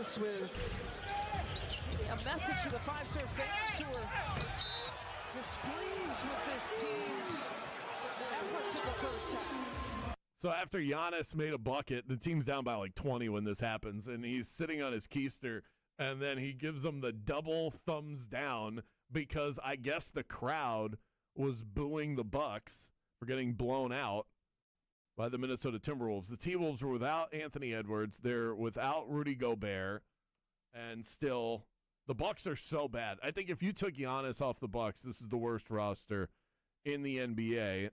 Giannis with a message to the five-star fans who are displeased with this team's efforts in the first half. So after Giannis made a bucket, the team's down by like 20 when this happens, and he's sitting on his keister, and then he gives them the double thumbs down because I guess the crowd was booing the Bucks for getting blown out by the Minnesota Timberwolves. The T-Wolves were without Anthony Edwards. They're without Rudy Gobert, and still the Bucks are so bad. I think if you took Giannis off the Bucks, this is the worst roster in the NBA.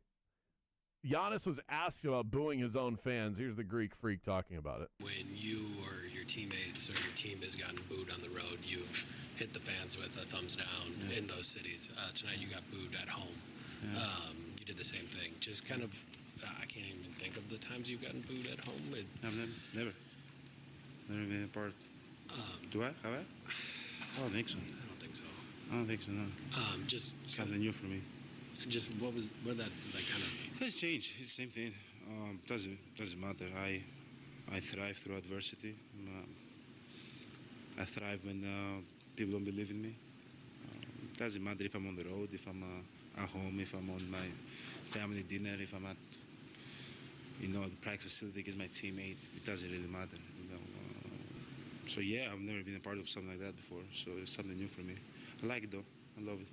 Giannis was asked about booing his own fans. Here's the Greek freak talking about it. When you or your teammates or your team has gotten booed on the road, you've hit the fans with a thumbs down in those cities. Tonight you got booed at home. You did the same thing. Just kind of, I can't even think of the times you've gotten booed at home. I've never been a part. Do I? Have I? I don't think so. I don't think so. I don't think so, no. Just something new for me. Just what that like kind of? It's changed. It's the same thing. Doesn't matter. I thrive through adversity. I thrive when people don't believe in me. Doesn't matter if I'm on the road, if I'm at home, if I'm on my family dinner, if I'm at the practice facility against my teammate. It doesn't really matter. So yeah, I've never been a part of something like that before. So it's something new for me. I like it though. I love it.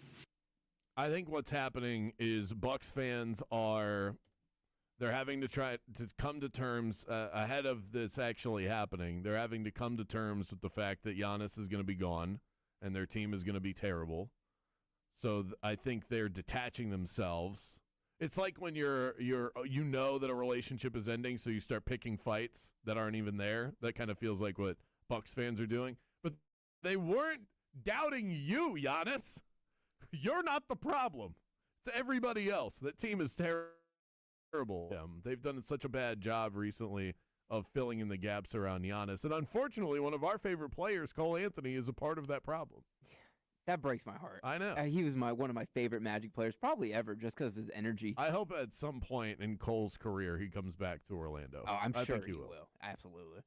I think what's happening is Bucks fans they're having to try to come to terms ahead of this actually happening. They're having to come to terms with the fact that Giannis is going to be gone and their team is going to be terrible. So I think they're detaching themselves. It's like when you know that a relationship is ending, so you start picking fights that aren't even there. That kind of feels like what Bucks fans are doing. But they weren't doubting you, Giannis. You're not the problem. It's everybody else. That team is terrible. They've done such a bad job recently of filling in the gaps around Giannis. And unfortunately, one of our favorite players, Cole Anthony, is a part of that problem. That breaks my heart. I know. He was one of my favorite Magic players, probably ever, just because of his energy. I hope at some point in Cole's career he comes back to Orlando. Oh, I'm sure he will. Absolutely.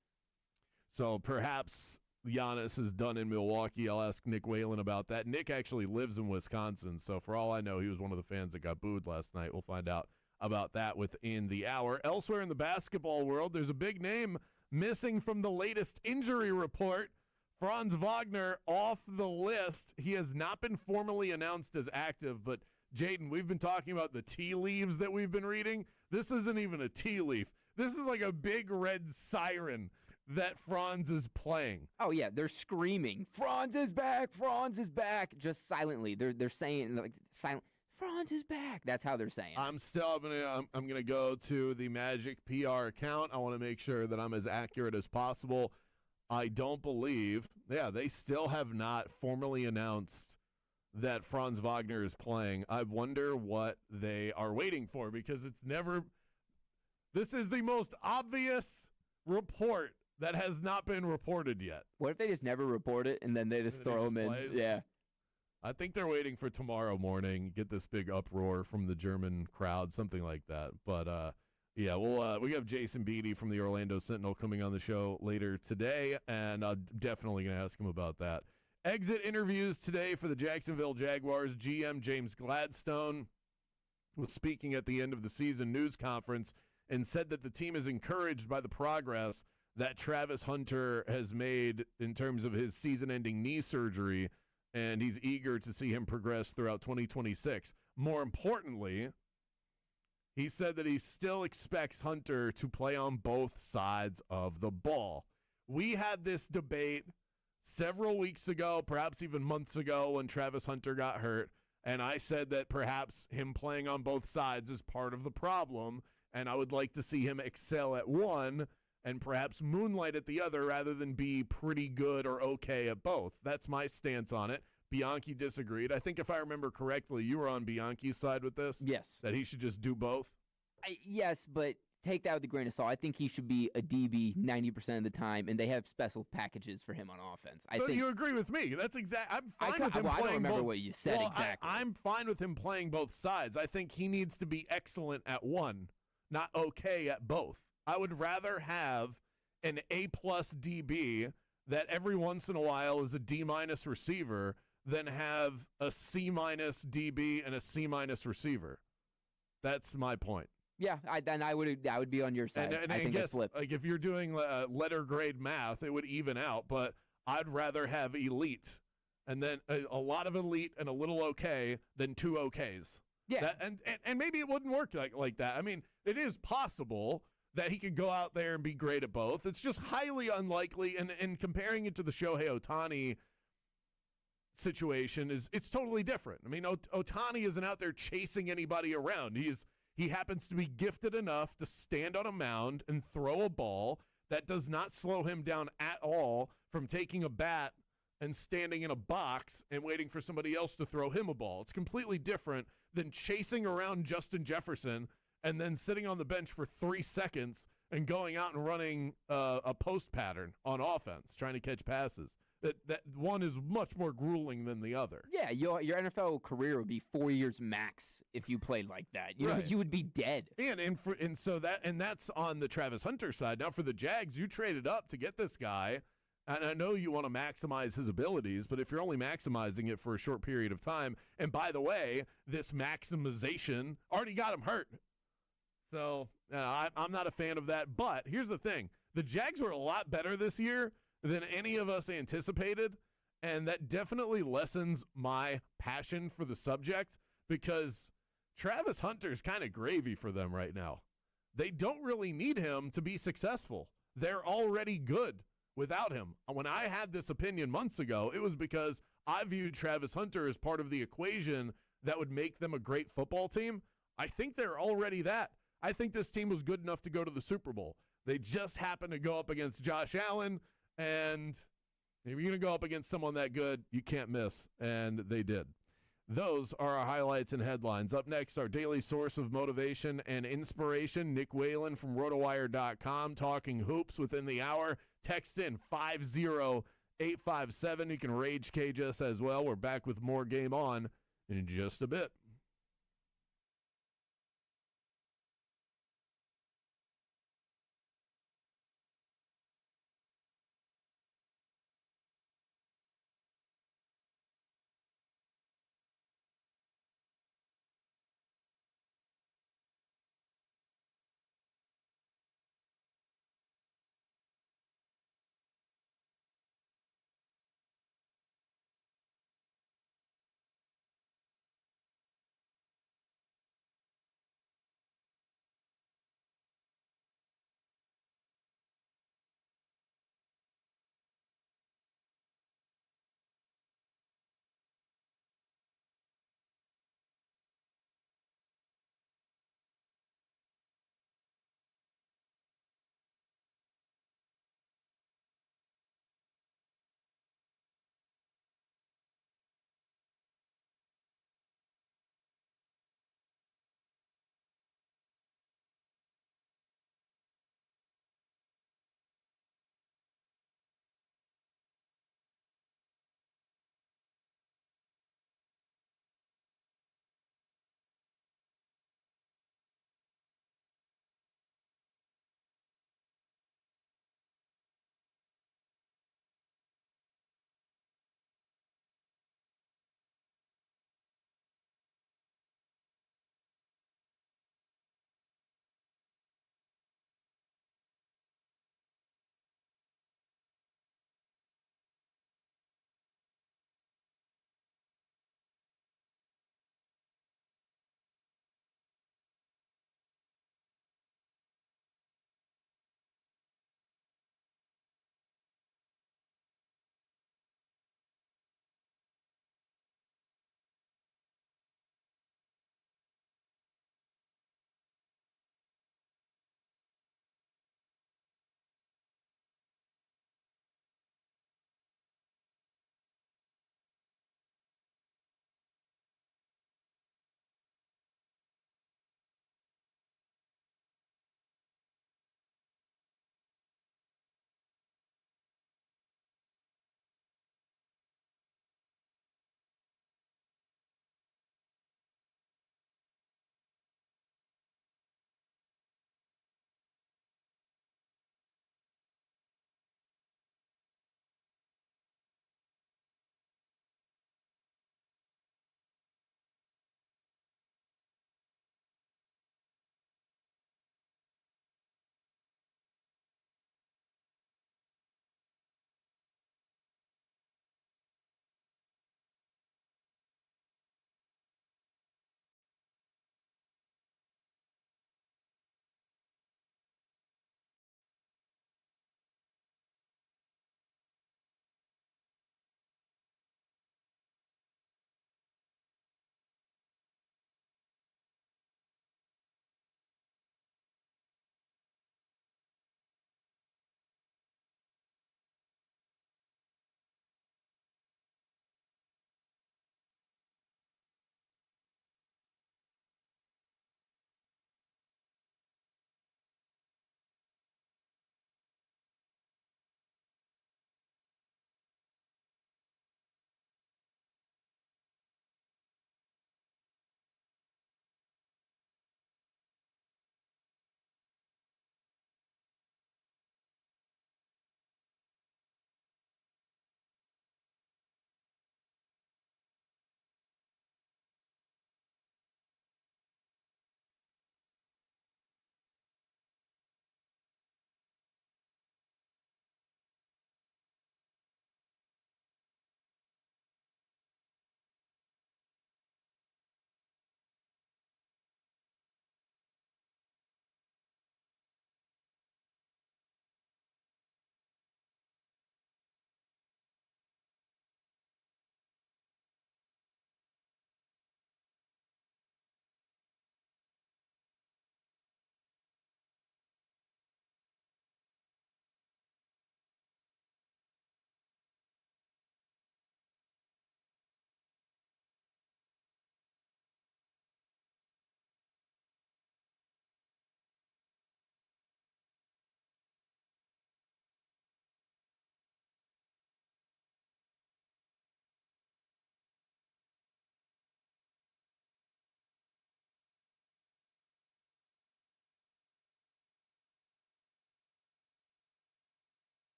So perhaps Giannis is done in Milwaukee. I'll ask Nick Whalen about that. Nick actually lives in Wisconsin, so for all I know, he was one of the fans that got booed last night. We'll find out about that within the hour. Elsewhere in the basketball world, there's a big name missing from the latest injury report. Franz Wagner off the list. He has not been formally announced as active, but Jaden, we've been talking about the tea leaves that we've been reading. This isn't even a tea leaf. This is like a big red siren that Franz is playing. Oh yeah, they're screaming, "Franz is back! Franz is back!" Just silently. They're saying like silent. Franz is back. That's how they're saying. I'm gonna go to the Magic PR account. I want to make sure that I'm as accurate as possible. I don't believe, they still have not formally announced that Franz Wagner is playing. I wonder what they are waiting for, because this is the most obvious report that has not been reported yet. What if they just never report it and then they just throw him in? Plays? Yeah. I think they're waiting for tomorrow morning, get this big uproar from the German crowd, something like that. But, we have Jason Beatty from the Orlando Sentinel coming on the show later today, and I'm definitely going to ask him about that. Exit interviews today for the Jacksonville Jaguars. GM James Gladstone was speaking at the end of the season news conference and said that the team is encouraged by the progress that Travis Hunter has made in terms of his season-ending knee surgery, and he's eager to see him progress throughout 2026. More importantly, he said that he still expects Hunter to play on both sides of the ball. We had this debate several weeks ago, perhaps even months ago, when Travis Hunter got hurt, and I said that perhaps him playing on both sides is part of the problem, and I would like to see him excel at one and perhaps moonlight at the other rather than be pretty good or okay at both. That's my stance on it. Bianchi disagreed. I think if I remember correctly, you were on Bianchi's side with this? Yes. That he should just do both? Yes, but take that with a grain of salt. I think he should be a DB 90% of the time, and they have special packages for him on offense. I think you agree with me. That's exact. I'm fine with him playing both. I don't remember what you said exactly. I'm fine with him playing both sides. I think he needs to be excellent at one, not okay at both. I would rather have an A-plus DB that every once in a while is a D- receiver than have a C- DB and a C- receiver. That's my point. Yeah, I would be on your side. And I think guess, it's flipped. like if you're doing letter grade math, it would even out. But I'd rather have elite and then a lot of elite and a little okay than 2 okays. Yeah, And maybe it wouldn't work like that. I mean, it is possible that he could go out there and be great at both. It's just highly unlikely. And comparing it to the Shohei Ohtani situation it's totally different. I mean, Ohtani isn't out there chasing anybody around. He happens to be gifted enough to stand on a mound and throw a ball that does not slow him down at all from taking a bat and standing in a box and waiting for somebody else to throw him a ball. It's completely different than chasing around Justin Jefferson and then sitting on the bench for 3 seconds and going out and running a post pattern on offense, trying to catch passes. That one is much more grueling than the other. Yeah, your NFL career would be 4 years max if you played like that. You would be dead. And that's on the Travis Hunter side. Now for the Jags, you traded up to get this guy, and I know you want to maximize his abilities, but if you're only maximizing it for a short period of time, and by the way, this maximization already got him hurt. So I'm not a fan of that. But here's the thing. The Jags were a lot better this year than any of us anticipated, and that definitely lessens my passion for the subject because Travis Hunter's kind of gravy for them right now. They don't really need him to be successful. They're already good without him. When I had this opinion months ago, it was because I viewed Travis Hunter as part of the equation that would make them a great football team. I think they're already that. I think this team was good enough to go to the Super Bowl. They just happened to go up against Josh Allen, and if you're going to go up against someone that good, you can't miss, and they did. Those are our highlights and headlines. Up next, our daily source of motivation and inspiration, Nick Whalen from rotowire.com, talking hoops within the hour. Text in 50857. You can rage cage us as well. We're back with more Game On in just a bit.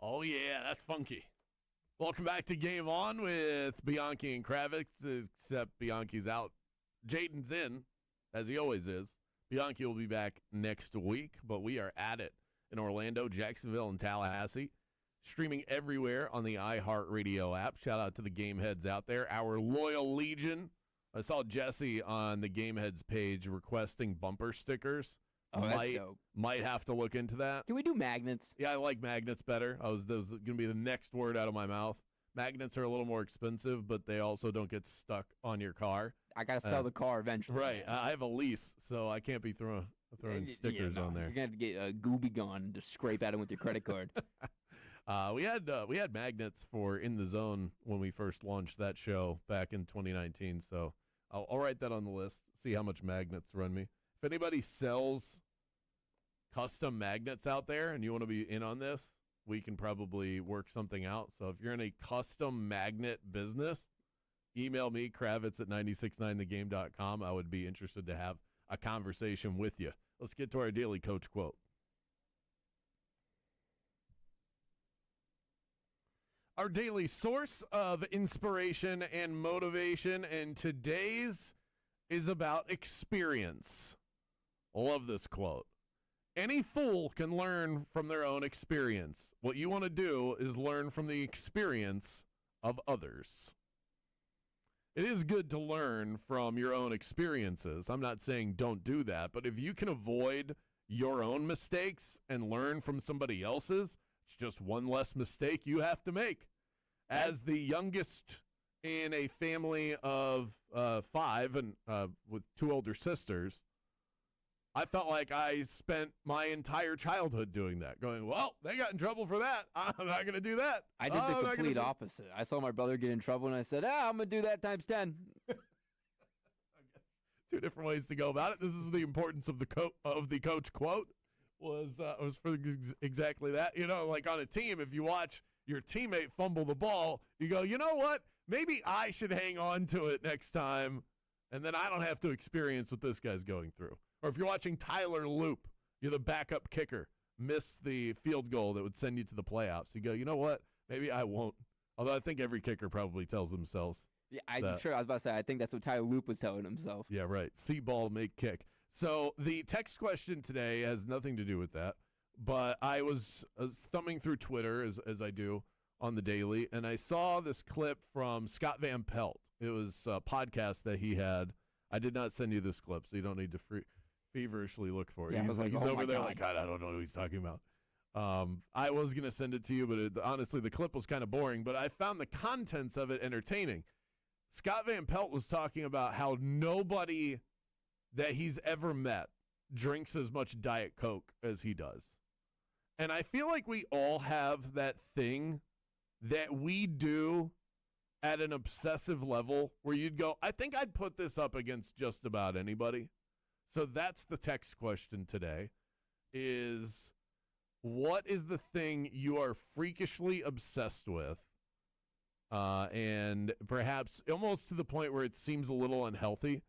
Oh, yeah, that's funky. Welcome back to Game On with Bianchi and Kravitz, except Bianchi's out. Jaden's in, as he always is. Bianchi will be back next week, but we are at it in Orlando, Jacksonville, and Tallahassee. Streaming everywhere on the iHeartRadio app. Shout out to the Game Heads out there, our loyal legion. I saw Jesse on the Game Heads page requesting bumper stickers. Oh, that's dope. Might have to look into that. Can we do magnets? Yeah, I like magnets better. That was going to be the next word out of my mouth. Magnets are a little more expensive, but they also don't get stuck on your car. I got to sell the car eventually. Right. I have a lease, so I can't be throwing stickers on there. You're going to have to get a Gooby gun to scrape at him with your credit card. We had magnets for In the Zone when we first launched that show back in 2019, so I'll write that on the list, see how much magnets run me. If anybody sells custom magnets out there and you want to be in on this, we can probably work something out. So if you're in a custom magnet business, email me, Kravitz at 969thegame.com. I would be interested to have a conversation with you. Let's get to our daily coach quote. Our daily source of inspiration and motivation, and today's is about experience. Love this quote. Any fool can learn from their own experience. What you want to do is learn from the experience of others. It is good to learn from your own experiences. I'm not saying don't do that, but if you can avoid your own mistakes and learn from somebody else's, it's just one less mistake you have to make. As the youngest in a family of 5 and with 2 older sisters, I felt like I spent my entire childhood doing that, going, well, they got in trouble for that. I'm not going to do that. I did the complete opposite. I saw my brother get in trouble, and I said, I'm going to do that times 10. I guess 2 different ways to go about it. This is the importance of the coach quote was for exactly that. You know, like on a team, if you watch your teammate fumble the ball, you go, you know what? Maybe I should hang on to it next time, and then I don't have to experience what this guy's going through. Or if you're watching Tyler Loop, you're the backup kicker, miss the field goal that would send you to the playoffs. You go, you know what? Maybe I won't. Although I think every kicker probably tells themselves. Yeah, I'm sure. I was about to say, I think that's what Tyler Loop was telling himself. Yeah, right. See ball, make kick. So the text question today has nothing to do with that. But I was thumbing through Twitter, as I do on the daily, and I saw this clip from Scott Van Pelt. It was a podcast that he had. I did not send you this clip, so you don't need to feverishly look for it. Yeah, he's like, over there like, God, I don't know what he's talking about. I was going to send it to you, but honestly, the clip was kind of boring, but I found the contents of it entertaining. Scott Van Pelt was talking about how nobody that he's ever met drinks as much Diet Coke as he does. And I feel like we all have that thing that we do at an obsessive level where you'd go, I think I'd put this up against just about anybody. So that's the text question today, is what is the thing you are freakishly obsessed with and perhaps almost to the point where it seems a little unhealthy?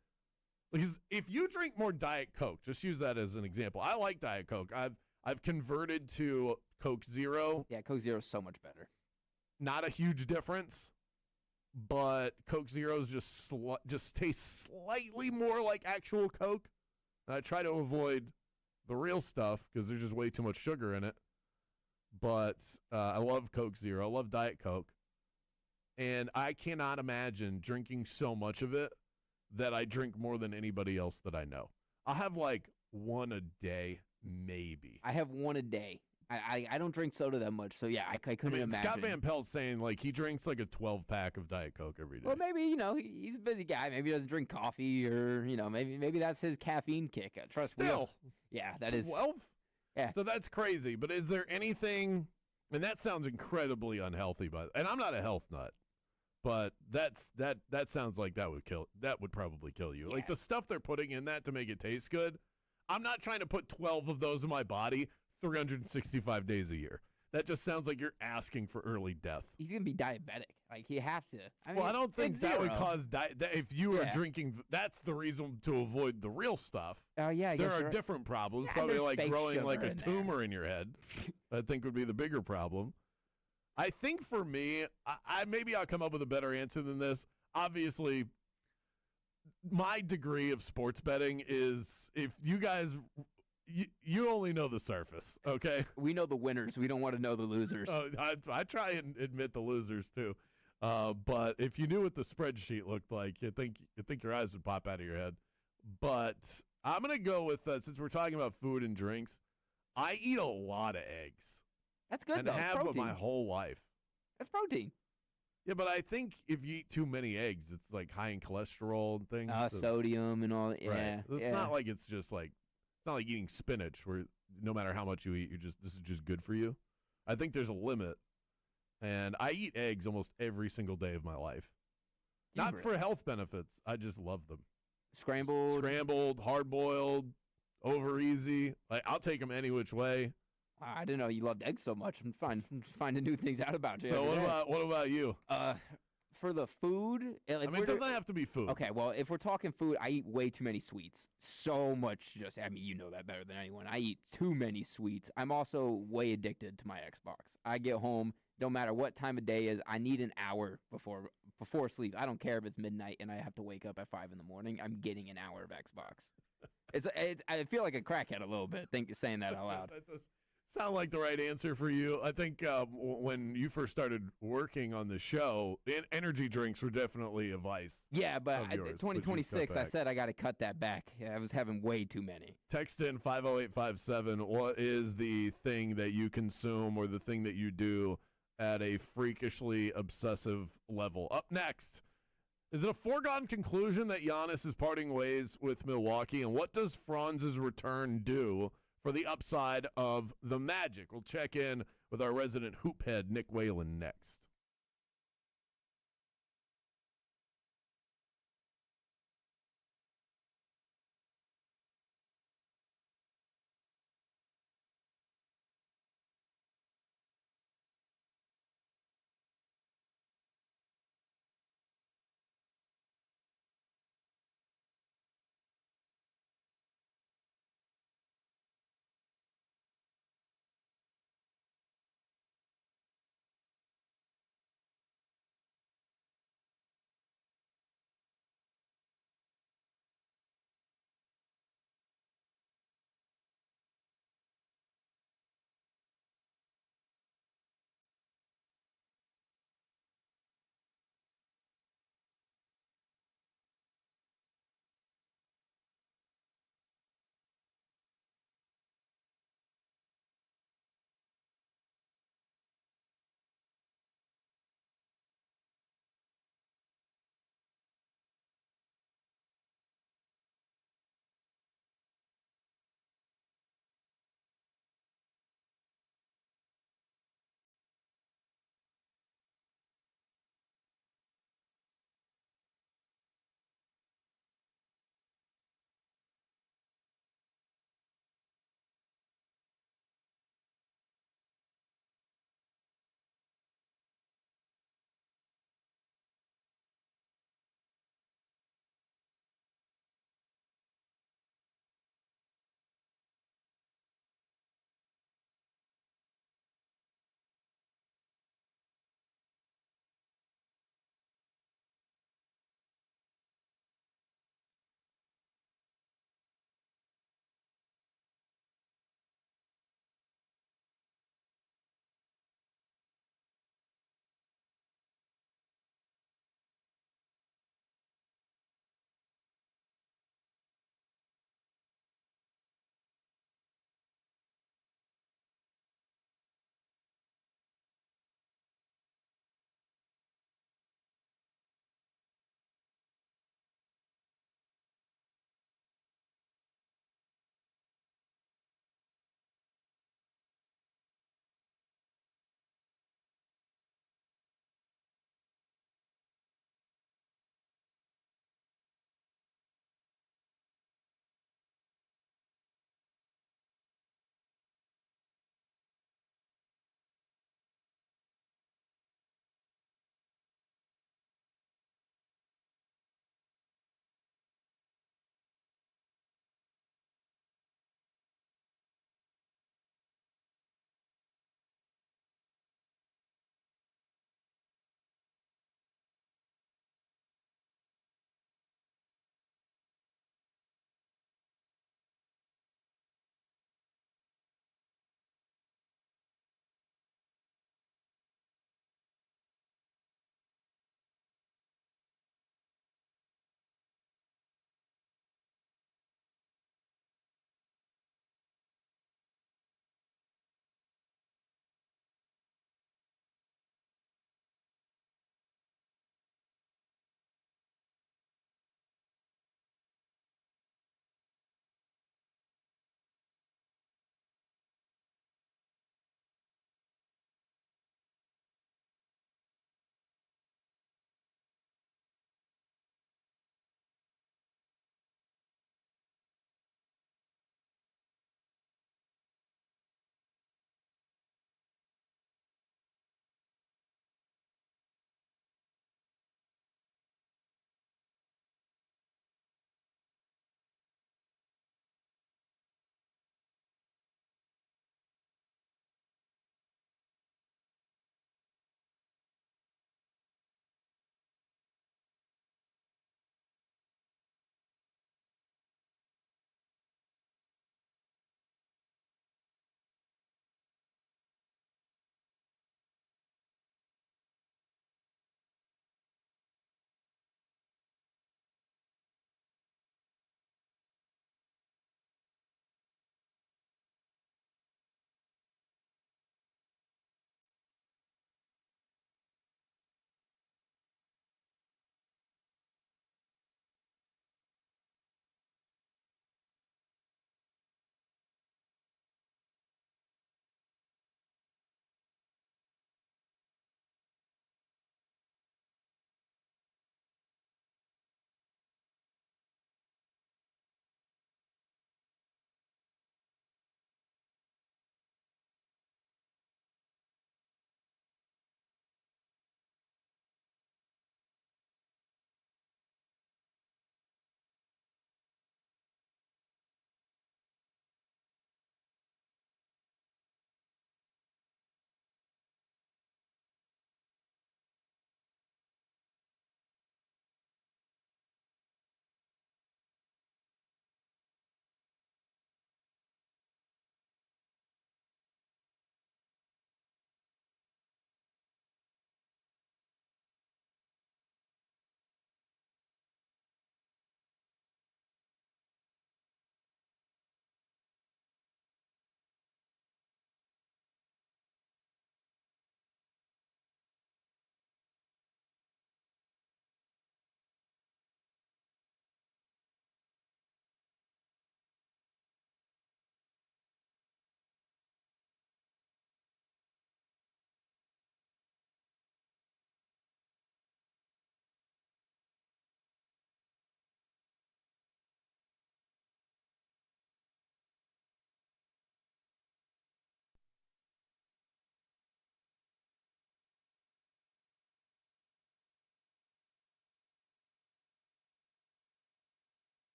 Because if you drink more Diet Coke, just use that as an example. I like Diet Coke. I've converted to Coke Zero. Yeah, Coke Zero is so much better. Not a huge difference, but Coke Zero's just tastes slightly more like actual Coke. And I try to avoid the real stuff because there's just way too much sugar in it. But I love Coke Zero. I love Diet Coke. And I cannot imagine drinking so much of it that I drink more than anybody else that I know. I'll have like one a day, maybe. I have one a day. I don't drink soda that much, so yeah, I couldn't imagine. Scott Van Pelt's saying like he drinks like a 12-pack of Diet Coke every day. Well, maybe, he's a busy guy. Maybe he doesn't drink coffee or, maybe that's his caffeine kick. Trust me. Still. Yeah, that is. 12? Yeah. So that's crazy. But is there anything, and that sounds incredibly unhealthy, and I'm not a health nut, but that sounds like that would probably kill you. Yeah. Like the stuff they're putting in that to make it taste good, I'm not trying to put 12 of those in my body 365 days a year. That just sounds like you're asking for early death. He's going to be diabetic. Like, you have to. I don't think that would cause if you are Yeah. drinking, that's the reason to avoid the real stuff. Yeah, There are different problems, Yeah, probably there's like fake growing sugar like a in there. tumor in your head, I think would be the bigger problem. I think for me, maybe I'll come up with a better answer than this. Obviously, my degree of sports betting is if you guys you only know the surface, okay? We know the winners. We don't want to know the losers. I try and admit the losers too, but if you knew what the spreadsheet looked like, you think your eyes would pop out of your head. But I'm gonna go with since we're talking about food and drinks, I eat a lot of eggs. That's good and though. have Protein. my whole life. That's protein. Yeah, but I think if you eat too many eggs, it's like high in cholesterol and things. Sodium and all. Yeah, right. It's not like it's not like eating spinach where no matter how much you eat, this is just good for you. I think there's a limit, and I eat eggs almost every single day of my life. Not for health benefits. I just love them. Scrambled, hard boiled, over easy. Like I'll take them any which way. I didn't know you loved eggs so much. I'm finding new things out about you. So what about you? For the food, it doesn't have to be food. Okay, well, if we're talking food, I eat way too many sweets. So much. You know that better than anyone. I eat too many sweets. I'm also way addicted to my Xbox. I get home, don't matter what time of day is, I need an hour before sleep. I don't care if it's midnight and I have to wake up at 5 in the morning. I'm getting an hour of Xbox. I feel like a crackhead a little bit saying that out loud. That does sound like the right answer for you. I think when you first started working on the show, energy drinks were definitely a vice. Yeah, but 2026, I said I got to cut that back. I was having way too many. Text in 50857. What is the thing that you consume or the thing that you do at a freakishly obsessive level? Up next, is it a foregone conclusion that Giannis is parting ways with Milwaukee? And what does Franz's return do for the upside of the Magic? We'll check in with our resident hoop head, Nick Whalen, next.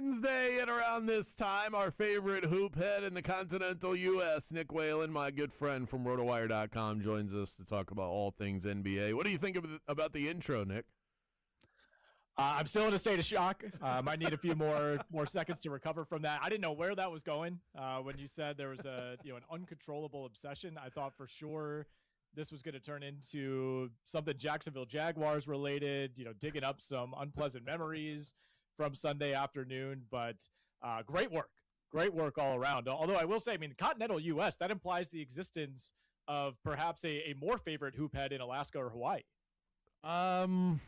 Wednesday at around this time, our favorite hoop head in the continental U.S., Nick Whalen, my good friend from RotoWire.com, joins us to talk about all things NBA. What do you think about the intro, Nick? I'm still in a state of shock. Might need a few more seconds to recover from that. I didn't know where that was going when you said there was an uncontrollable obsession. I thought for sure this was going to turn into something Jacksonville Jaguars related, digging up some unpleasant memories from Sunday afternoon. But great work all around. Although I will say, the continental U.S., that implies the existence of perhaps a more favorite hoop head in Alaska or Hawaii. I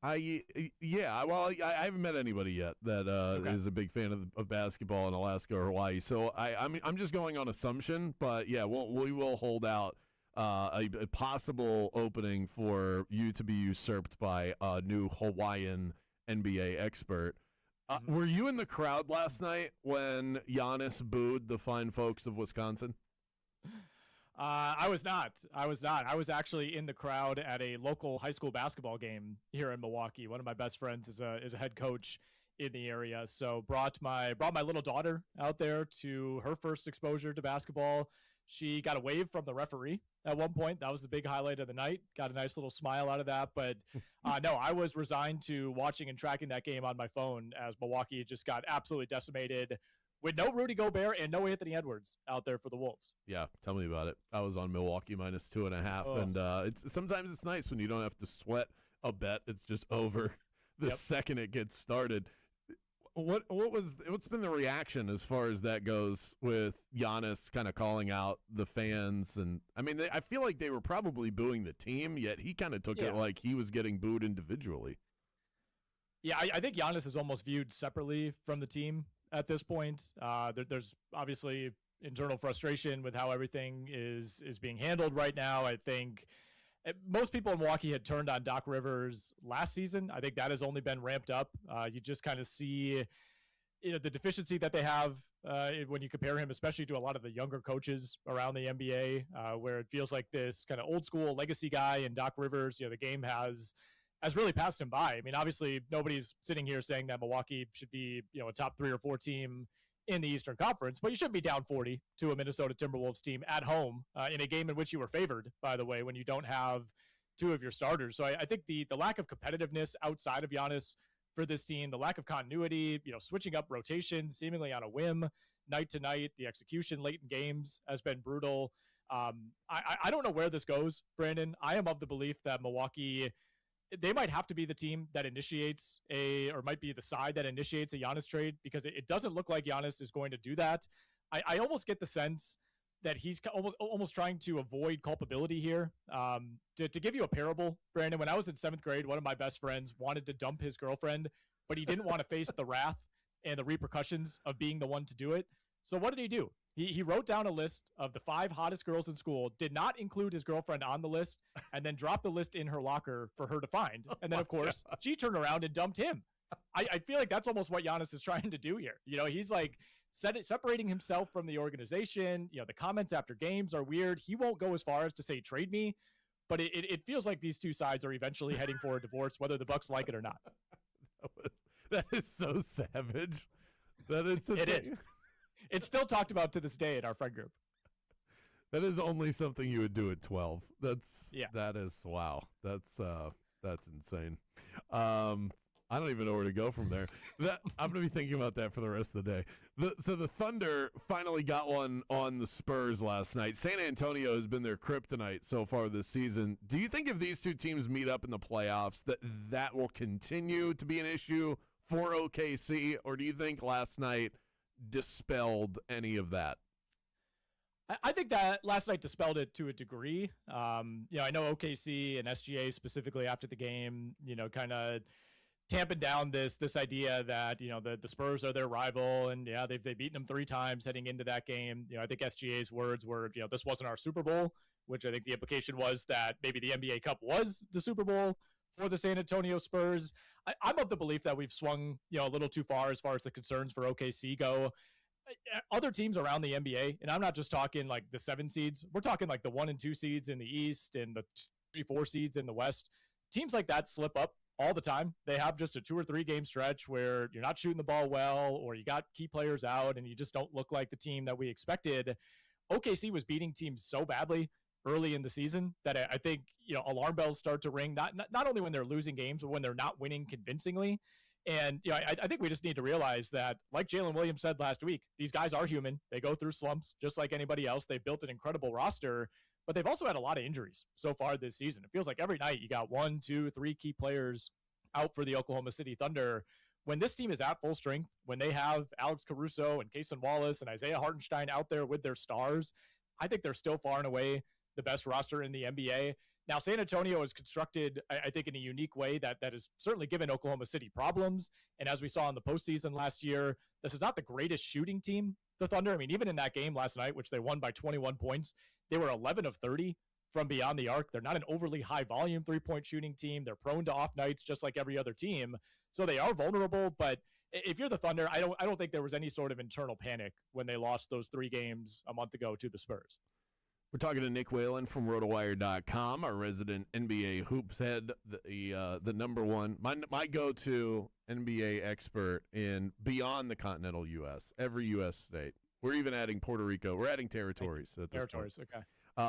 haven't met anybody yet that is a big fan of basketball in Alaska or Hawaii. So I'm just going on assumption, but yeah, we will hold out a possible opening for you to be usurped by a new Hawaiian NBA expert. Were you in the crowd last night when Giannis booed the fine folks of Wisconsin? I was not. I was actually in the crowd at a local high school basketball game here in Milwaukee. One of my best friends is a head coach in the area, so brought my little daughter out there to her first exposure to basketball. She got a wave from the referee at one point. That was the big highlight of the night. Got a nice little smile out of that. But no, I was resigned to watching and tracking that game on my phone as Milwaukee just got absolutely decimated, with no Rudy Gobert and no Anthony Edwards out there for the Wolves. Yeah, tell me about it. I was on Milwaukee -2.5, and sometimes it's nice when you don't have to sweat a bet. It's just over the second it gets started. What's been the reaction as far as that goes with Giannis kind of calling out the fans? And I feel like they were probably booing the team, yet he kind of took it like he was getting booed individually. Yeah, I think Giannis is almost viewed separately from the team at this point. There's obviously internal frustration with how everything is being handled right now. I think most people in Milwaukee had turned on Doc Rivers last season. I think that has only been ramped up. You just kind of see the deficiency that they have when you compare him, especially to a lot of the younger coaches around the NBA, where it feels like this kind of old school legacy guy and Doc Rivers, the game has really passed him by. Obviously, nobody's sitting here saying that Milwaukee should be, a top 3 or 4 team in the Eastern Conference, but you shouldn't be down 40 to a Minnesota Timberwolves team at home in a game in which you were favored, by the way, when you don't have 2 of your starters. So I think the lack of competitiveness outside of Giannis for this team, the lack of continuity, switching up rotations seemingly on a whim, night to night, the execution late in games has been brutal. I don't know where this goes, Brandon. I am of the belief that Milwaukee, they might have to be the team that initiates or might be the side that initiates a Giannis trade, because it doesn't look like Giannis is going to do that. I almost get the sense that he's almost trying to avoid culpability here. To give you a parable, Brandon, when I was in 7th grade, one of my best friends wanted to dump his girlfriend, but he didn't want to face the wrath and the repercussions of being the one to do it. So what did he do? He wrote down a list of the 5 hottest girls in school, did not include his girlfriend on the list, and then dropped the list in her locker for her to find. And then, of course, she turned around and dumped him. I feel like that's almost what Giannis is trying to do here. He's like separating himself from the organization. The comments after games are weird. He won't go as far as to say trade me, but it feels like these two sides are eventually heading for a divorce, whether the Bucks like it or not. That is so savage. It is. It's still talked about to this day in our friend group. That is only something you would do at 12. That is wow. That's insane. I don't even know where to go from there. I'm going to be thinking about that for the rest of the day. So the Thunder finally got one on the Spurs last night. San Antonio has been their kryptonite so far this season. Do you think if these two teams meet up in the playoffs that will continue to be an issue for OKC, or do you think last night dispelled any of that? I think that last night dispelled it to a degree. I know OKC and SGA specifically after the game, kind of tamping down this idea that, the Spurs are their rival, and they've beaten them 3 times heading into that game. I think SGA's words were, this wasn't our Super Bowl, which I think the implication was that maybe the NBA Cup was the Super Bowl for the San Antonio Spurs. I'm of the belief that we've swung, a little too far as the concerns for OKC go. Other teams around the NBA, and I'm not just talking like the 7 seeds, we're talking like the 1 and 2 seeds in the East and the 3, 4 seeds in the West. Teams like that slip up all the time. They have just a 2 or 3 game stretch where you're not shooting the ball well, or you got key players out and you just don't look like the team that we expected. OKC was beating teams so badly early in the season that I think, alarm bells start to ring, not only when they're losing games, but when they're not winning convincingly. And I think we just need to realize that, like Jalen Williams said last week, these guys are human. They go through slumps just like anybody else. They've built an incredible roster, but they've also had a lot of injuries so far this season. It feels like every night you got 1, 2, 3 key players out for the Oklahoma City Thunder. When this team is at full strength, when they have Alex Caruso and Kaysen Wallace and Isaiah Hartenstein out there with their stars, I think they're still far and away the best roster in the NBA. Now, San Antonio is constructed, I think, in a unique way that has certainly given Oklahoma City problems. And as we saw in the postseason last year, this is not the greatest shooting team, the Thunder. I mean, even in that game last night, which they won by 21 points, they were 11 of 30 from beyond the arc. They're not an overly high volume 3-point shooting team. They're prone to off nights just like every other team. So they are vulnerable. But if you're the Thunder, I don't think there was any sort of internal panic when they lost those 3 games a month ago to the Spurs. We're talking to Nick Whalen from RotoWire.com, our resident NBA hoops head, the number one, my go-to NBA expert in beyond the continental U.S., every U.S. state. We're even adding Puerto Rico. We're adding territories at this Territories, point. okay.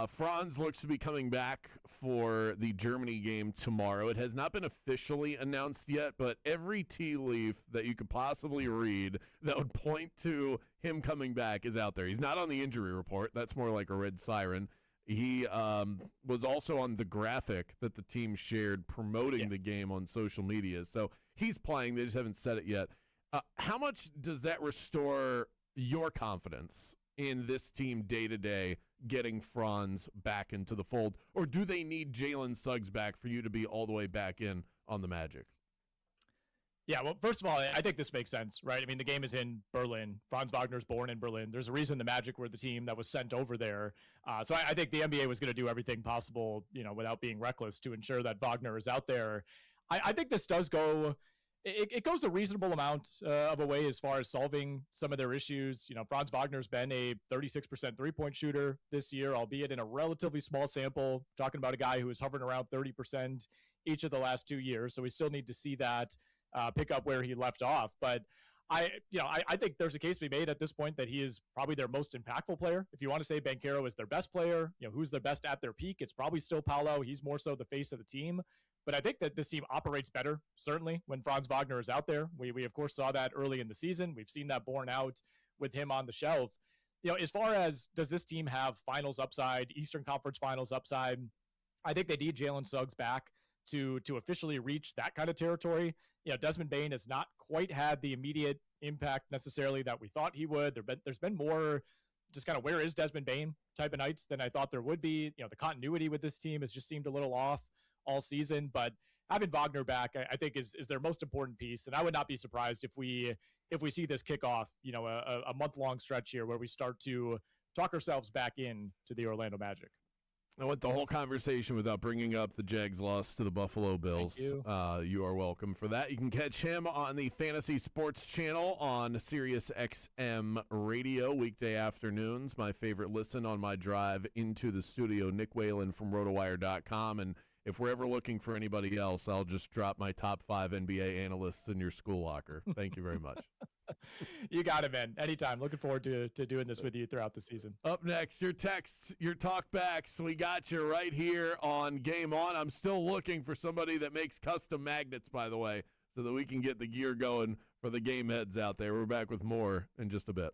Franz looks to be coming back for the Germany game tomorrow. It has not been officially announced yet, but every tea leaf that you could possibly read that would point to him coming back is out there. He's not on the injury report. That's more like a red siren. He was also on the graphic that the team shared promoting the game on social media. So he's playing. They just haven't said it yet. How much does that restore your confidence in this team day-to-day getting Franz back into the fold? Or do they need Jalen Suggs back for you to be all the way back in on the Magic? Yeah, well, first of all, I think this makes sense, right? I mean, the game is in Berlin. Franz Wagner's born in Berlin. There's a reason the Magic were the team that was sent over there. So I think the NBA was going to do everything possible, without being reckless, to ensure that Wagner is out there. I think this does go... It goes a reasonable amount of a way as far as solving some of their issues. Franz Wagner's been a 36% three-point shooter this year, albeit in a relatively small sample, talking about a guy who is hovering around 30% each of the last 2 years. So we still need to see that pick up where he left off. But I think there's a case to be made at this point that he is probably their most impactful player. If you want to say Banchero is their best player, who's the best at their peak, it's probably still Paolo. He's more so the face of the team. But I think that this team operates better, certainly, when Franz Wagner is out there. We of course, saw that early in the season. We've seen that borne out with him on the shelf. As far as does this team have finals upside, Eastern Conference finals upside, I think they need Jalen Suggs back to officially reach that kind of territory. Desmond Bane has not quite had the immediate impact necessarily that we thought he would. There's been more just kind of where is Desmond Bane type of nights than I thought there would be. The continuity with this team has just seemed a little off all season, but having Wagner back, I think is their most important piece. And I would not be surprised if we see this kick off, a month-long stretch here where we start to talk ourselves back in to the Orlando Magic. I went the whole conversation without bringing up the Jags loss to the Buffalo Bills. Thank you. You are welcome for that. You can catch him on the Fantasy Sports Channel on Sirius XM Radio weekday afternoons. My favorite listen on my drive into the studio. Nick Whalen from RotoWire.com. And if we're ever looking for anybody else, I'll just drop my top 5 NBA analysts in your school locker. Thank you very much. You got it, man. Anytime. Looking forward to doing this with you throughout the season. Up next, your texts, your talkbacks. We got you right here on Game On. I'm still looking for somebody that makes custom magnets, by the way, so that we can get the gear going for the game heads out there. We're back with more in just a bit.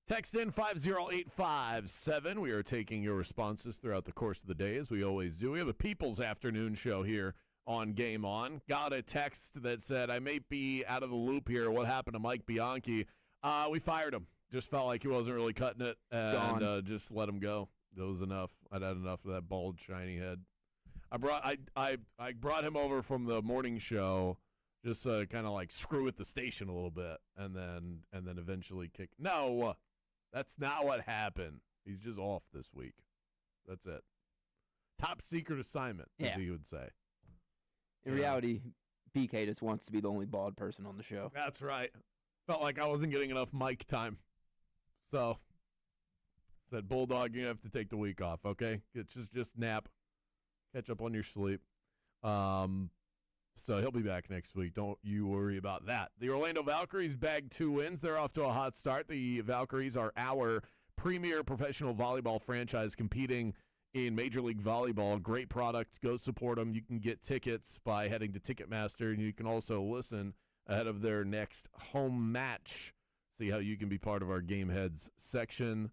Text in 50857. We are taking your responses throughout the course of the day, as we always do. We have the People's Afternoon Show here on Game On. Got a text that said, I may be out of the loop here. What happened to Mike Bianchi? We fired him. Just felt like he wasn't really cutting it, and just let him go. That was enough. I'd had enough of that bald, shiny head. I brought him over from the morning show, just kind of like screw with the station a little bit, and then eventually kick. No, that's not what happened. He's just off this week. That's it. Top secret assignment, as he would say. In reality, BK just wants to be the only bald person on the show. That's right. Felt like I wasn't getting enough mic time. So, said, Bulldog, you have to take the week off, okay? Just nap. Catch up on your sleep. So he'll be back next week. Don't you worry about that. The Orlando Valkyries bagged 2 wins. They're off to a hot start. The Valkyries are our premier professional volleyball franchise competing in Major League Volleyball. Great product. Go support them. You can get tickets by heading to Ticketmaster, and you can also listen ahead of their next home match. See how you can be part of our Game Heads section.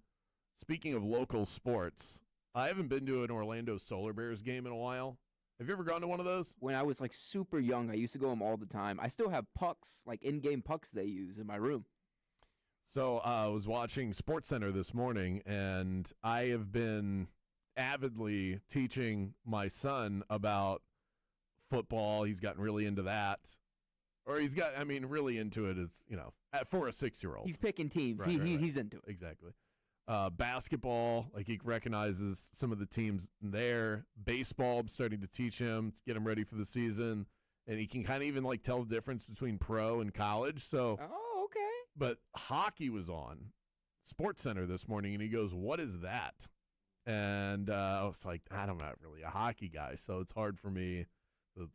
Speaking of local sports, I haven't been to an Orlando Solar Bears game in a while. Have you ever gone to one of those? When I was like super young, I used to go them all the time. I still have pucks, like in-game pucks they use in my room. So I was watching SportsCenter this morning, and I have been avidly teaching my son about football. He's gotten really into that. Or really into it as, for a 6-year-old. He's picking teams. Right, He's into it. Exactly. Basketball, like he recognizes some of the teams there. Baseball, I'm starting to teach him to get him ready for the season. And he can kind of even like tell the difference between pro and college. So, okay. But hockey was on SportsCenter this morning, and he goes, "What is that?" And I was like, I'm not really a hockey guy, so it's hard for me to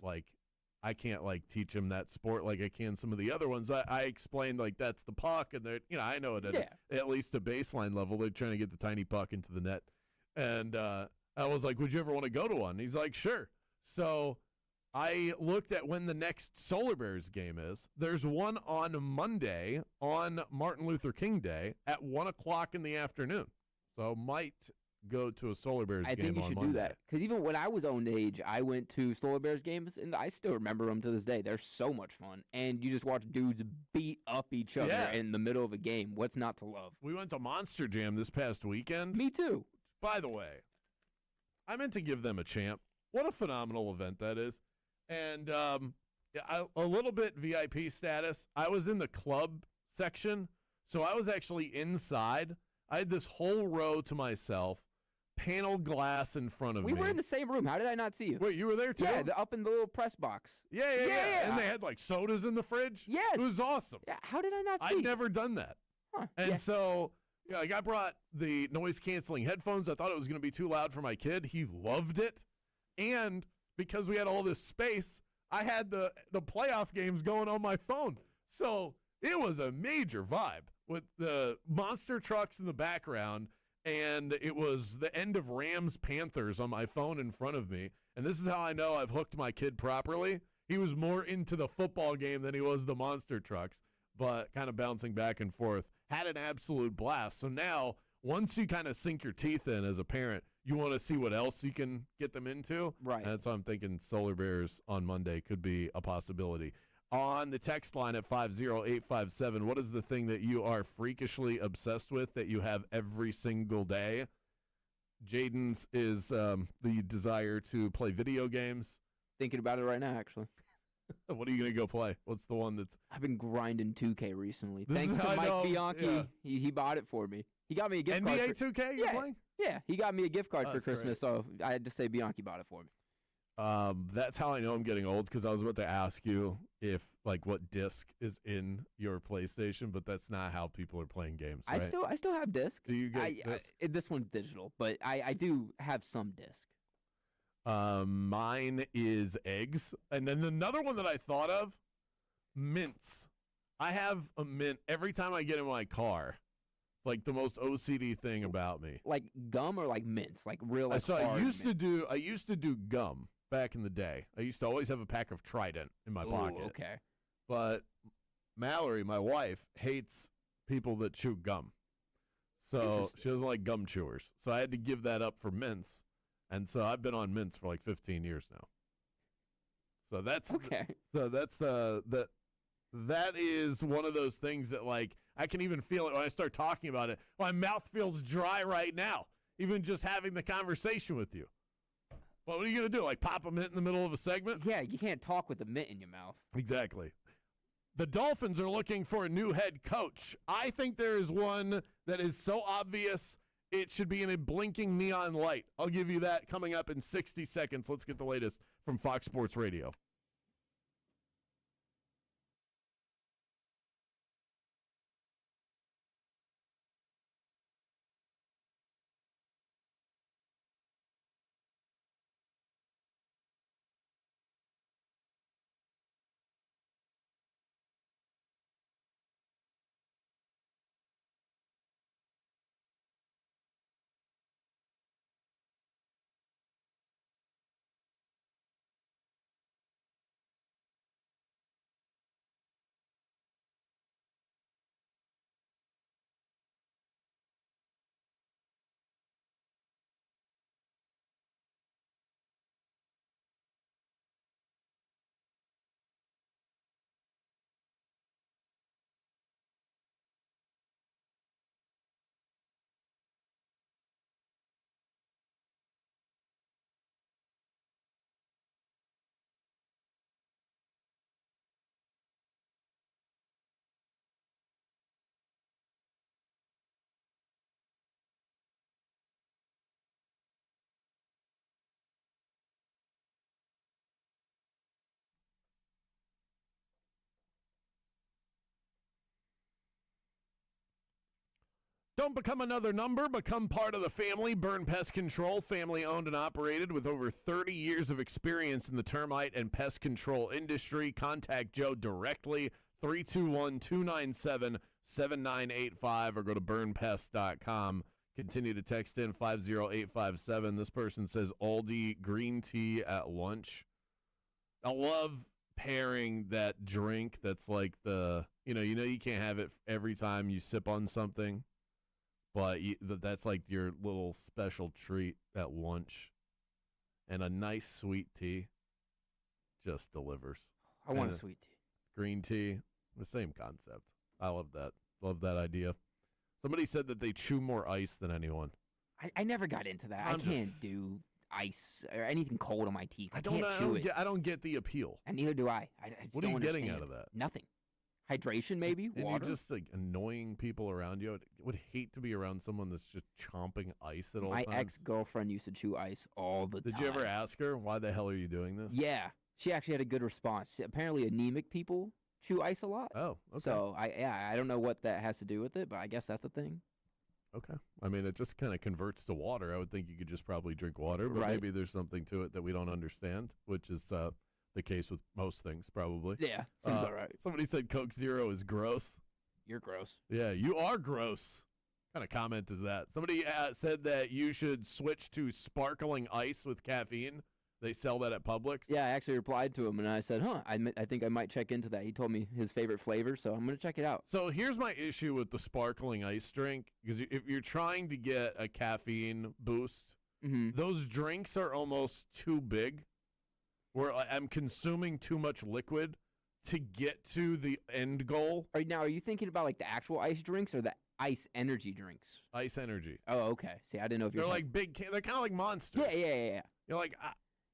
I can't teach him that sport like I can some of the other ones. I explained that's the puck, and they're I know it at least a baseline level. They're trying to get the tiny puck into the net, and I was like, "Would you ever want to go to one?" He's like, "Sure." So I looked at when the next Solar Bears game is. There's one on Monday on Martin Luther King Day at 1:00 in the afternoon. So might go to a Solar Bears game on Monday. I think you should do that. Because even when I was own age, I went to Solar Bears games, and I still remember them to this day. They're so much fun. And you just watch dudes beat up each other in the middle of a game. What's not to love? We went to Monster Jam this past weekend. Me too. By the way, I meant to give them a champ. What a phenomenal event that is. And a little bit VIP status. I was in the club section, so I was actually inside. I had this whole row to myself. Panel glass in front of me. We were in the same room. How did I not see you? Wait, you were there too? Yeah, up in the little press box. Yeah. And they had sodas in the fridge? Yes. It was awesome. Yeah, how did I not see I'd never done that. Huh. And so, I brought the noise-canceling headphones. I thought it was going to be too loud for my kid. He loved it. And because we had all this space, I had the playoff games going on my phone. So it was a major vibe with the monster trucks in the background. And it was the end of Rams-Panthers on my phone in front of me. And this is how I know I've hooked my kid properly. He was more into the football game than he was the monster trucks, but kind of bouncing back and forth. Had an absolute blast. So now, once you kind of sink your teeth in as a parent, you want to see what else you can get them into. Right. And that's why I'm thinking Solar Bears on Monday could be a possibility. On the text line at 50857, what is the thing that you are freakishly obsessed with that you have every single day? Jaden's is the desire to play video games. Thinking about it right now, actually. What are you going to go play? What's the one that's... I've been grinding 2K recently. This Thanks is to how I Mike know, Bianchi. yeah. He bought it for me. He got me a gift card. NBA 2K you're playing? Yeah, he got me a gift card for that's Christmas, so I had to say Bianchi bought it for me. That's how I know I'm getting old, because I was about to ask you if what disc is in your PlayStation, but that's not how people are playing games, right? I still have disc. Do you get disc? This one's digital, but I do have some disc. Mine is eggs, and then another one that I thought of, mints. I have a mint every time I get in my car. It's like the most OCD thing about me. Like gum or like mints, like real. Like So hard I used mint. to do gum back in the day. I used to always have a pack of Trident in my pocket. Okay. But Mallory, my wife, hates people that chew gum. So she doesn't like gum chewers. So I had to give that up for mints. And so I've been on mints for like 15 years now. So that's Okay. That is one of those things that, like, I can even feel it when I start talking about it. My mouth feels dry right now, even just having the conversation with you. Well, what are you going to do, like pop a mint in the middle of a segment? Yeah, you can't talk with a mitt in your mouth. Exactly. The Dolphins are looking for a new head coach. I think there is one that is so obvious it should be in a blinking neon light. I'll give you that coming up in 60 seconds. Let's get the latest from Fox Sports Radio. Don't become another number. Become part of the family. Burn Pest Control, family owned and operated with over 30 years of experience in the termite and pest control industry. Contact Joe directly, 321-297-7985, or go to burnpest.com. Continue to text in 50857. This person says Aldi green tea at lunch. I love pairing that drink that's like you can't have it every time you sip on something. But that's like your little special treat at lunch. And a nice sweet tea just delivers. I want a sweet tea. Green tea, the same concept. I love that. Love that idea. Somebody said that they chew more ice than anyone. I never got into that. I can't do ice or anything cold on my teeth. I can't chew it. I don't get the appeal. And neither do I. I just what are don't you getting understand. out of that? Nothing. Hydration, maybe? And water? you're just like annoying people around you. I would hate to be around someone that's just chomping ice at all times. My ex-girlfriend used to chew ice all the time. Did you ever ask her, why the hell are you doing this? Yeah. She actually had a good response. Apparently anemic people chew ice a lot. Oh, okay. So, I don't know what that has to do with it, but I guess that's the thing. Okay. I mean, it just kind of converts to water. I would think you could just probably drink water, but Right. maybe there's something to it that we don't understand, which is the case with most things, probably. Yeah, seems all right. Somebody said Coke Zero is gross. You're gross. Yeah, you are gross. What kind of comment is that? Somebody said that you should switch to sparkling ice with caffeine. They sell that at Publix. Yeah, I actually replied to him, and I said, I think I might check into that. He told me his favorite flavor, so I'm going to check it out. So here's my issue with the sparkling ice drink, because if you're trying to get a caffeine boost, those drinks are almost too big, where I'm consuming too much liquid to get to the end goal. Now, are you thinking about like the actual ice drinks or the ice energy drinks? Ice energy. Oh, okay. See, I didn't know if you're They're like big, they're kind of like Monsters. Yeah. You're like,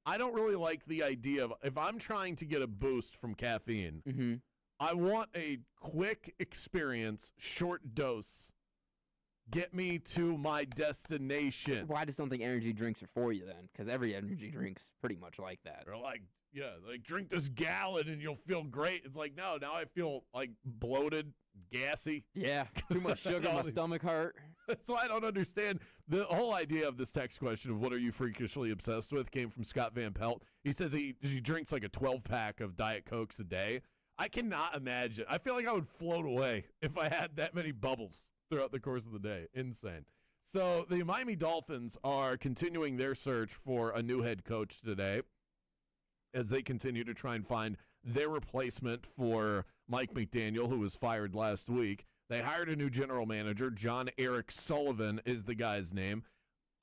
I don't really like the idea of, if I'm trying to get a boost from caffeine, I want a quick experience, short dose, get me to my destination. Well, I just don't think energy drinks are for you then, because every energy drink's pretty much like that. They're like, drink this gallon and you'll feel great. It's like, no, now I feel like bloated, gassy. Yeah, too much sugar, my stomach hurt. So I don't understand. The whole idea of this text question of what are you freakishly obsessed with came from Scott Van Pelt. He says he drinks like a 12-pack of Diet Cokes a day. I cannot imagine. I feel like I would float away if I had that many bubbles throughout the course of the day. Insane. So the Miami Dolphins are continuing their search for a new head coach today as they continue to try and find their replacement for Mike McDaniel, who was fired last week. They hired a new general manager. John Eric Sullivan is the guy's name.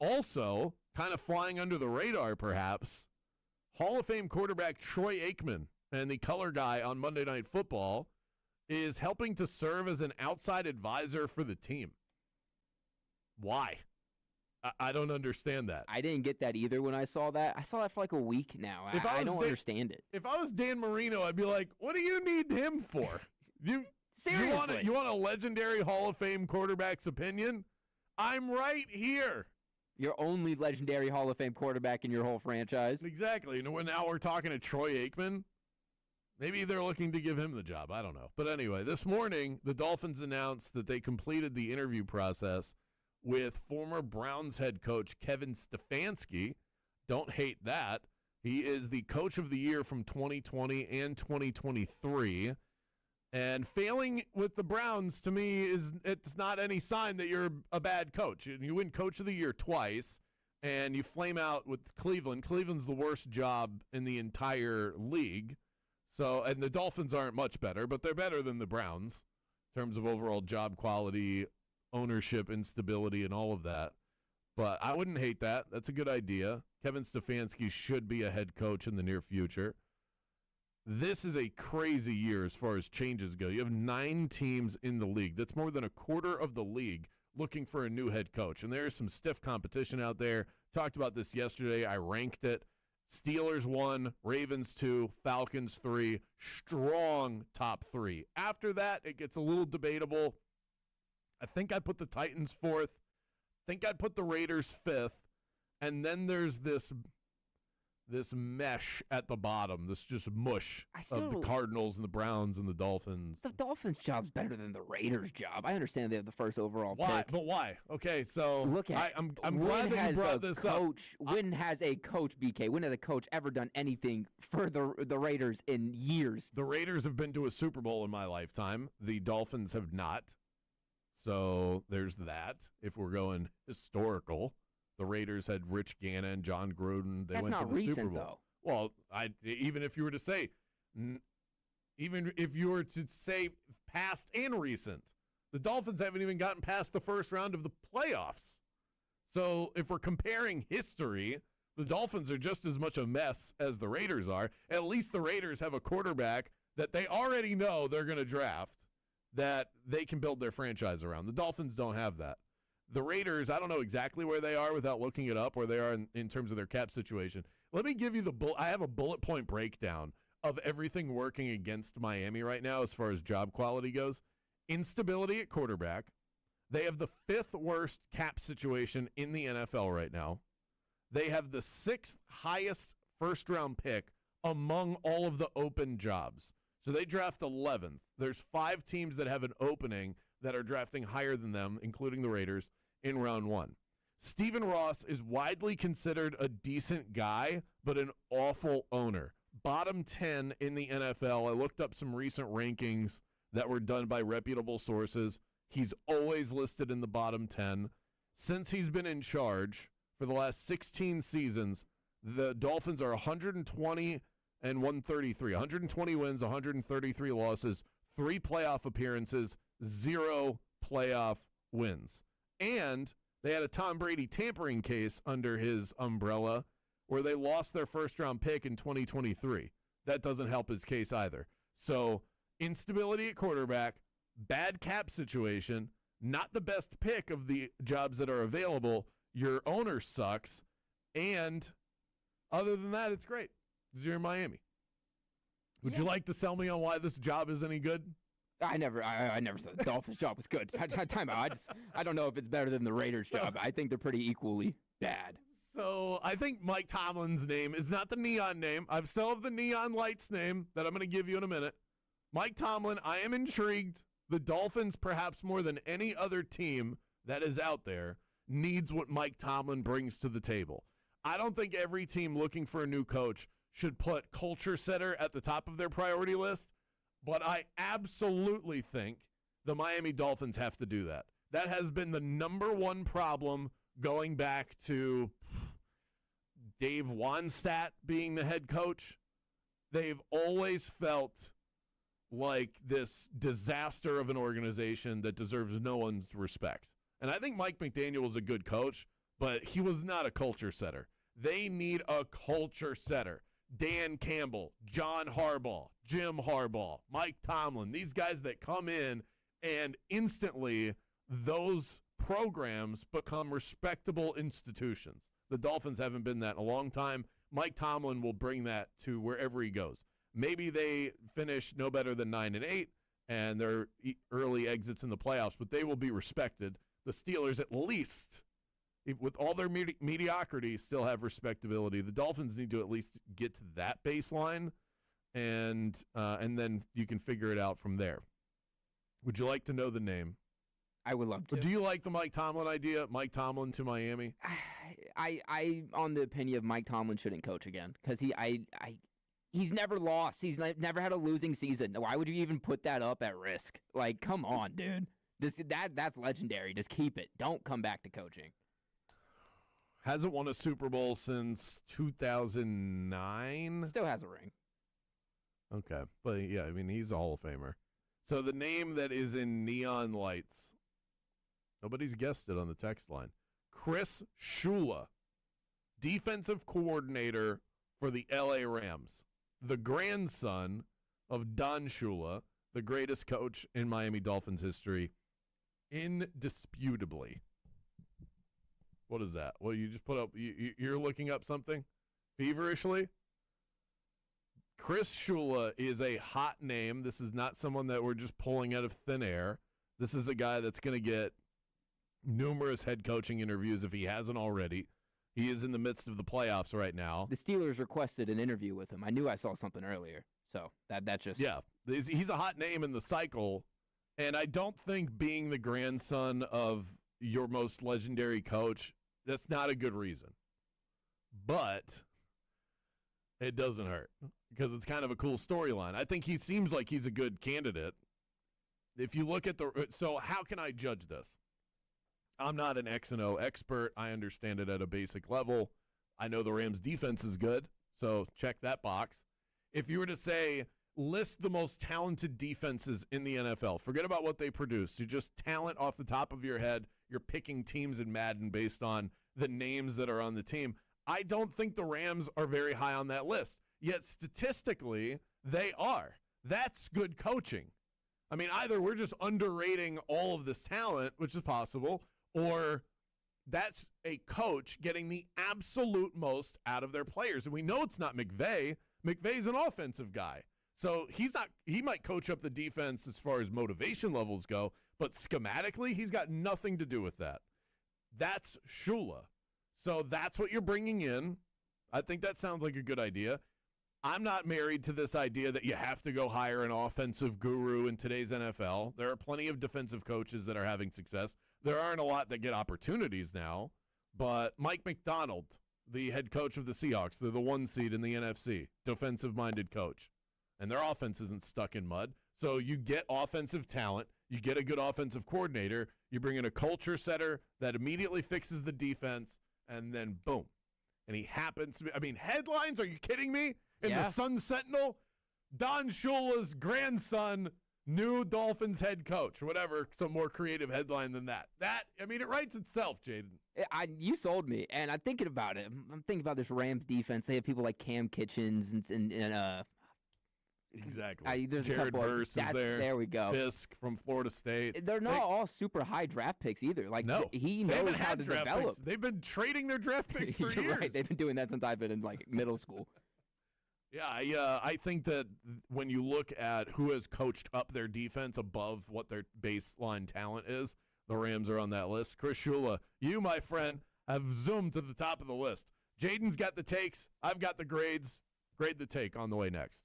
Also, kind of flying under the radar perhaps, Hall of Fame quarterback Troy Aikman and the color guy on Monday Night Football is helping to serve as an outside advisor for the team. Why? I don't understand that. I didn't get that either when I saw that. I saw that for like a week now. I don't understand it. If I was Dan Marino, I'd be like, what do you need him for? Seriously. You want a legendary Hall of Fame quarterback's opinion? I'm right here. Your only legendary Hall of Fame quarterback in your whole franchise. Exactly. And now we're talking to Troy Aikman. Maybe they're looking to give him the job. I don't know. But anyway, this morning, the Dolphins announced that they completed the interview process with former Browns head coach Kevin Stefanski. Don't hate that. He is the coach of the year from 2020 and 2023. And failing with the Browns, to me, it's not any sign that you're a bad coach. You win coach of the year twice, and you flame out with Cleveland. Cleveland's the worst job in the entire league. So, and the Dolphins aren't much better, but they're better than the Browns in terms of overall job quality, ownership, instability, and all of that. But I wouldn't hate that. That's a good idea. Kevin Stefanski should be a head coach in the near future. This is a crazy year as far as changes go. You have 9 teams in the league. That's more than a quarter of the league looking for a new head coach. And there is some stiff competition out there. Talked about this yesterday. I ranked it. Steelers 1, Ravens 2, Falcons 3. Strong top 3. After that, it gets a little debatable. I think I'd put the Titans 4th. I think I'd put the Raiders 5th. And then there's this mesh at the bottom, this just mush of the Cardinals and the Browns and the Dolphins. The Dolphins' job's better than the Raiders' job. I understand they have the first overall pick. But why? Okay, so look at I'm glad that you brought this up. When has a coach, BK, when has a coach ever done anything for the Raiders in years? The Raiders have been to a Super Bowl in my lifetime. The Dolphins have not. So there's that. If we're going historical. The Raiders had Rich Gannon, John Gruden. They went to the Super Bowl. Though. Well, even if you were to say past and recent, the Dolphins haven't even gotten past the first round of the playoffs. So if we're comparing history, the Dolphins are just as much a mess as the Raiders are. At least the Raiders have a quarterback that they already know they're going to draft that they can build their franchise around. The Dolphins don't have that. The Raiders, I don't know exactly where they are without looking it up, where they are in terms of their cap situation. Let me give you I have a bullet point breakdown of everything working against Miami right now as far as job quality goes. Instability at quarterback. They have the 5th worst cap situation in the NFL right now. They have the 6th highest first-round pick among all of the open jobs. So they draft 11th. There's 5 teams that have an opening that are drafting higher than them, including the Raiders, in round 1. Stephen Ross is widely considered a decent guy, but an awful owner. Bottom 10 in the NFL. I looked up some recent rankings that were done by reputable sources. He's always listed in the bottom 10. Since he's been in charge for the last 16 seasons, the Dolphins are 120 and 133. 120 wins, 133 losses, 3 playoff appearances, 0 playoff wins. And they had a Tom Brady tampering case under his umbrella where they lost their first-round pick in 2023. That doesn't help his case either. So instability at quarterback, bad cap situation, not the best pick of the jobs that are available. Your owner sucks. And other than that, it's great. You're in Miami. Would you like to sell me on why this job is any good? I never said the Dolphins' job was good. Time out. I don't know if it's better than the Raiders' job. I think they're pretty equally bad. So I think Mike Tomlin's name is not the neon name. I still have the neon lights name that I'm going to give you in a minute. Mike Tomlin, I am intrigued. The Dolphins, perhaps more than any other team that is out there, needs what Mike Tomlin brings to the table. I don't think every team looking for a new coach should put culture setter at the top of their priority list. But I absolutely think the Miami Dolphins have to do that. That has been the number one problem going back to Dave Wannstedt being the head coach. They've always felt like this disaster of an organization that deserves no one's respect. And I think Mike McDaniel was a good coach, but he was not a culture setter. They need a culture setter. Dan Campbell, John Harbaugh, Jim Harbaugh, Mike Tomlin, these guys that come in and instantly those programs become respectable institutions. The Dolphins haven't been that in a long time. Mike Tomlin will bring that to wherever he goes. Maybe they finish no better than 9-8 and their early exits in the playoffs, but they will be respected. The Steelers, at least, with all their mediocrity, still have respectability. The Dolphins need to at least get to that baseline, and then you can figure it out from there. Would you like to know the name? I would love to. Do you like the Mike Tomlin idea? Mike Tomlin to Miami? I on the opinion of Mike Tomlin shouldn't coach again because he's never lost. He's never had a losing season. Why would you even put that up at risk? Like, come on, dude. That's legendary. Just keep it. Don't come back to coaching. Hasn't won a Super Bowl since 2009. Still has a ring. Okay. But, yeah, I mean, he's a Hall of Famer. So the name that is in neon lights, nobody's guessed it on the text line. Chris Shula, defensive coordinator for the L.A. Rams, the grandson of Don Shula, the greatest coach in Miami Dolphins history, indisputably. What is that? Well, you just put up, you're looking up something feverishly? Chris Shula is a hot name. This is not someone that we're just pulling out of thin air. This is a guy that's going to get numerous head coaching interviews if he hasn't already. He is in the midst of the playoffs right now. The Steelers requested an interview with him. I knew I saw something earlier. So that's just... Yeah, he's a hot name in the cycle, and I don't think being the grandson of your most legendary coach, that's not a good reason. But it doesn't hurt because it's kind of a cool storyline. I think he seems like he's a good candidate. If you look at so how can I judge this? I'm not an X and O expert. I understand it at a basic level. I know the Rams defense is good, so check that box. If you were to say, list the most talented defenses in the NFL, forget about what they produce. You just talent off the top of your head. You're picking teams in Madden based on the names that are on the team. I don't think the Rams are very high on that list. Yet statistically, they are. That's good coaching. I mean, either we're just underrating all of this talent, which is possible, or that's a coach getting the absolute most out of their players. And we know it's not McVay. McVay's an offensive guy. So he might coach up the defense as far as motivation levels go, but schematically, he's got nothing to do with that. That's Shula. So that's what you're bringing in. I think that sounds like a good idea. I'm not married to this idea that you have to go hire an offensive guru in today's NFL. There are plenty of defensive coaches that are having success. There aren't a lot that get opportunities now, but Mike McDonald, the head coach of the Seahawks, they're the 1 seed in the NFC, defensive-minded coach, and their offense isn't stuck in mud. So you get offensive talent, you get a good offensive coordinator, you bring in a culture setter that immediately fixes the defense, and then boom. And he happens to be, I mean, headlines, are you kidding me? In the Sun Sentinel, Don Shula's grandson, new Dolphins head coach, whatever, some more creative headline than that. I mean, it writes itself, Jaden. You sold me, and I'm thinking about it. I'm thinking about this Rams defense. They have people like Cam Kitchens and exactly. There's Jared a couple Verse is there. There we go. Fisk from Florida State. They're not all super high draft picks either. Like he knows how to develop. Picks. They've been trading their draft picks for years. Right. They've been doing that since I've been in like middle school. Yeah, I think that when you look at who has coached up their defense above what their baseline talent is, the Rams are on that list. Chris Shula, you, my friend, have zoomed to the top of the list. Jaden's got the takes. I've got the grades. Grade the take on the way next.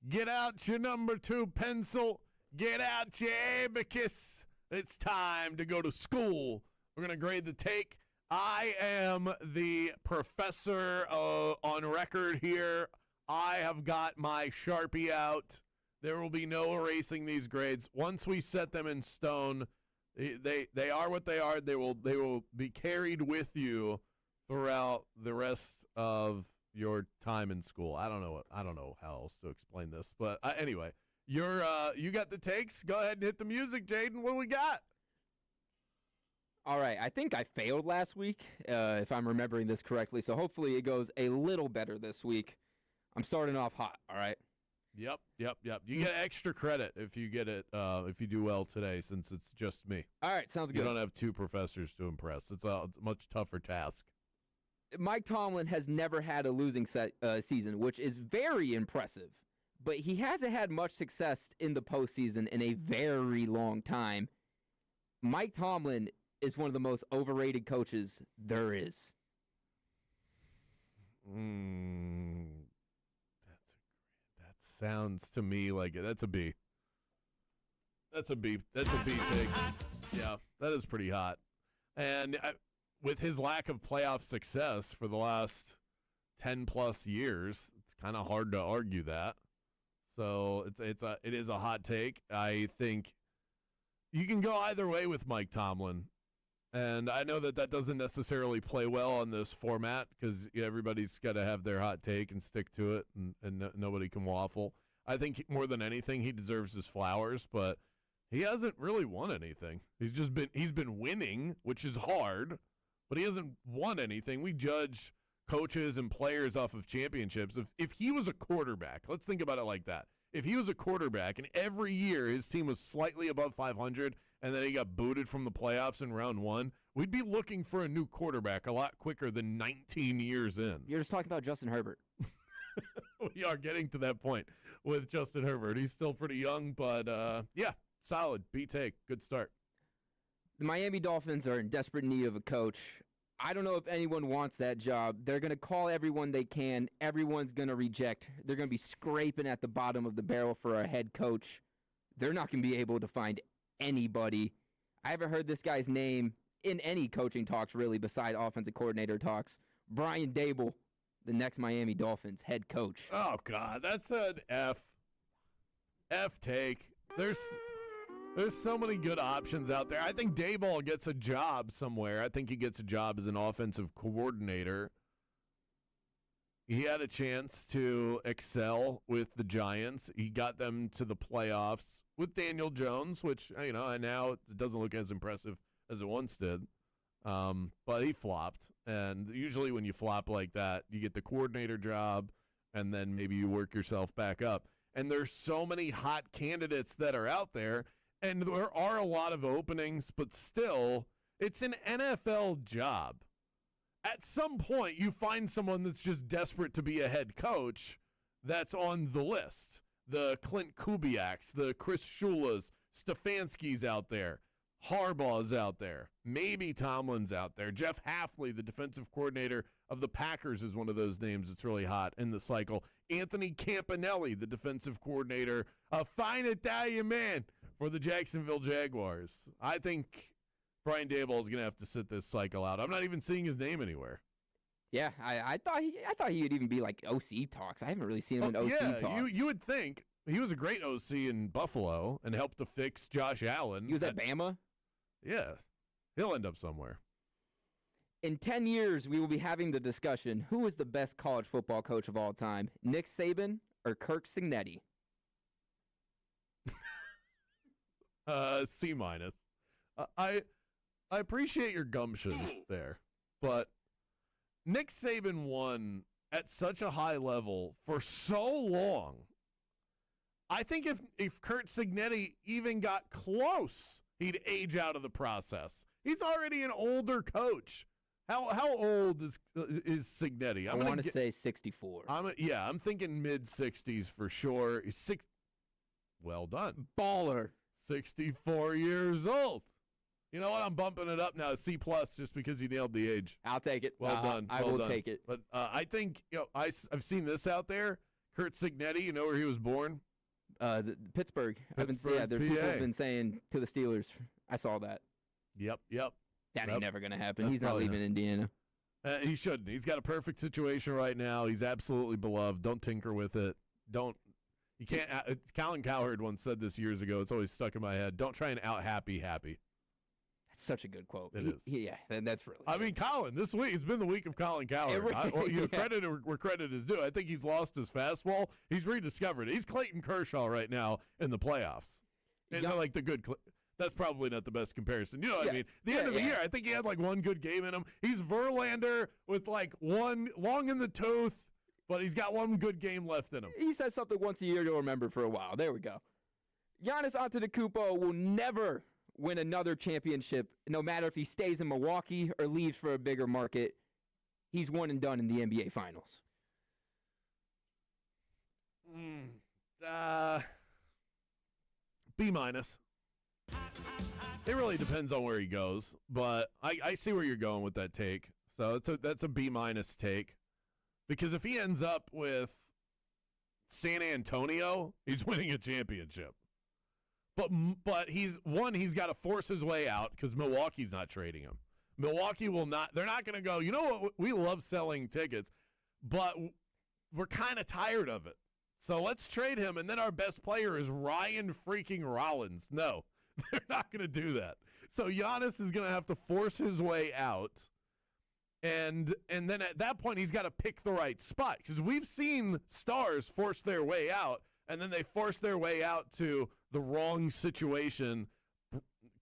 Get out your number 2 pencil. Get out your abacus. It's time to go to school. We're going to grade the take. I am the professor on record here. I have got my Sharpie out. There will be no erasing these grades. Once we set them in stone, they are what they are. They will be carried with you throughout the rest of your time in school. I don't know how else to explain this, but anyway, you got the takes. Go ahead and hit the music, Jaden. What do we got? All right, I think I failed last week, if I'm remembering this correctly, so hopefully it goes a little better this week. I'm starting off hot, all right? Yep. You get extra credit if you get it, if you do well today, since it's just me. All right, sounds good. You don't have 2 professors to impress. It's a much tougher task. Mike Tomlin has never had a losing season, which is very impressive, but he hasn't had much success in the postseason in a very long time. Mike Tomlin is one of the most overrated coaches there is. That sounds to me like that's a B. That's a B take. Yeah, that is pretty hot. And with his lack of playoff success for the last 10+ years, it's kind of hard to argue that. So it is a hot take. I think you can go either way with Mike Tomlin. And I know that doesn't necessarily play well on this format because everybody's got to have their hot take and stick to it, and nobody can waffle. I think more than anything, he deserves his flowers, but he hasn't really won anything. He's been winning, which is hard, but he hasn't won anything. We judge coaches and players off of championships. If he was a quarterback, let's think about it like that. If he was a quarterback and every year his team was slightly above 500 and then he got booted from the playoffs in round 1, we'd be looking for a new quarterback a lot quicker than 19 years in. You're just talking about Justin Herbert. We are getting to that point with Justin Herbert. He's still pretty young, but yeah, solid. B-take. Good start. The Miami Dolphins are in desperate need of a coach. I don't know if anyone wants that job. They're going to call everyone they can. Everyone's going to reject. They're going to be scraping at the bottom of the barrel for a head coach. They're not going to be able to find anybody. I haven't heard this guy's name in any coaching talks, really, beside offensive coordinator talks. Brian Dable, the next Miami Dolphins head coach. Oh, God, that's an F take. There's so many good options out there. I think Daboll gets a job somewhere. I think he gets a job as an offensive coordinator. He had a chance to excel with the Giants. He got them to the playoffs with Daniel Jones, which, and now it doesn't look as impressive as it once did. But he flopped. And usually when you flop like that, you get the coordinator job, and then maybe you work yourself back up. And there's so many hot candidates that are out there. And there are a lot of openings, but still, it's an NFL job. At some point, you find someone that's just desperate to be a head coach that's on the list. The Clint Kubiaks, the Chris Shulas, Stefanski's out there. Harbaugh's out there. Maybe Tomlin's out there. Jeff Hafley, the defensive coordinator of the Packers, is one of those names that's really hot in the cycle. Anthony Campanelli, the defensive coordinator, a fine Italian man for the Jacksonville Jaguars. I think Brian Daboll is going to have to sit this cycle out. I'm not even seeing his name anywhere. Yeah, I thought he would even be like OC talks. I haven't really seen him in OC talks. You would think. He was a great OC in Buffalo and helped to fix Josh Allen. He was at Bama? Yeah. He'll end up somewhere. In 10 years, we will be having the discussion, who is the best college football coach of all time, Nick Saban or Kirk Cignetti? C-. I appreciate your gumption there, but Nick Saban won at such a high level for so long. I think if Kurt Cignetti even got close, he'd age out of the process. He's already an older coach. How old is Cignetti? I want to say 64. I'm thinking mid-60s for sure. He's well done. Baller. 64 years old. You know what? I'm bumping it up now, C+ just because you nailed the age. I'll take it. Well done. I will take it. But I think I've seen this out there. Kurt Signetti, you know where he was born? Pittsburgh. Pittsburgh, People PA. have been saying to the Steelers. I saw that. Yep. That ain't never gonna happen. That's He's not probably leaving Indiana. He shouldn't. He's got a perfect situation right now. He's absolutely beloved. Don't tinker with it. You can't. Colin Cowherd once said this years ago. It's always stuck in my head. Don't try and out happy. That's such a good quote. It is. Yeah, that's really. I mean, Colin, this week has been the week of Colin Cowherd. Credit where credit is due. I think he's lost his fastball. He's rediscovered it. He's Clayton Kershaw right now in the playoffs. And they're like the good. That's probably not the best comparison. You know what I mean? The end of the year, I think he had like one good game in him. He's Verlander with like one long in the tooth, but he's got one good game left in him. He says something once a year to remember for a while. There we go. Giannis Antetokounmpo will never win another championship, no matter if he stays in Milwaukee or leaves for a bigger market. He's one and done in the NBA Finals. B-. It really depends on where he goes, but I see where you're going with that take. So that's a B- take. Because if he ends up with San Antonio, he's winning a championship. But he's got to force his way out because Milwaukee's not trading him. Milwaukee will not. They're not going to go, you know what, we love selling tickets, but we're kind of tired of it. So let's trade him, and then our best player is Ryan freaking Rollins. No, they're not going to do that. So Giannis is going to have to force his way out, and then at that point he's got to pick the right spot because we've seen stars force their way out, and then they force their way out to the wrong situation,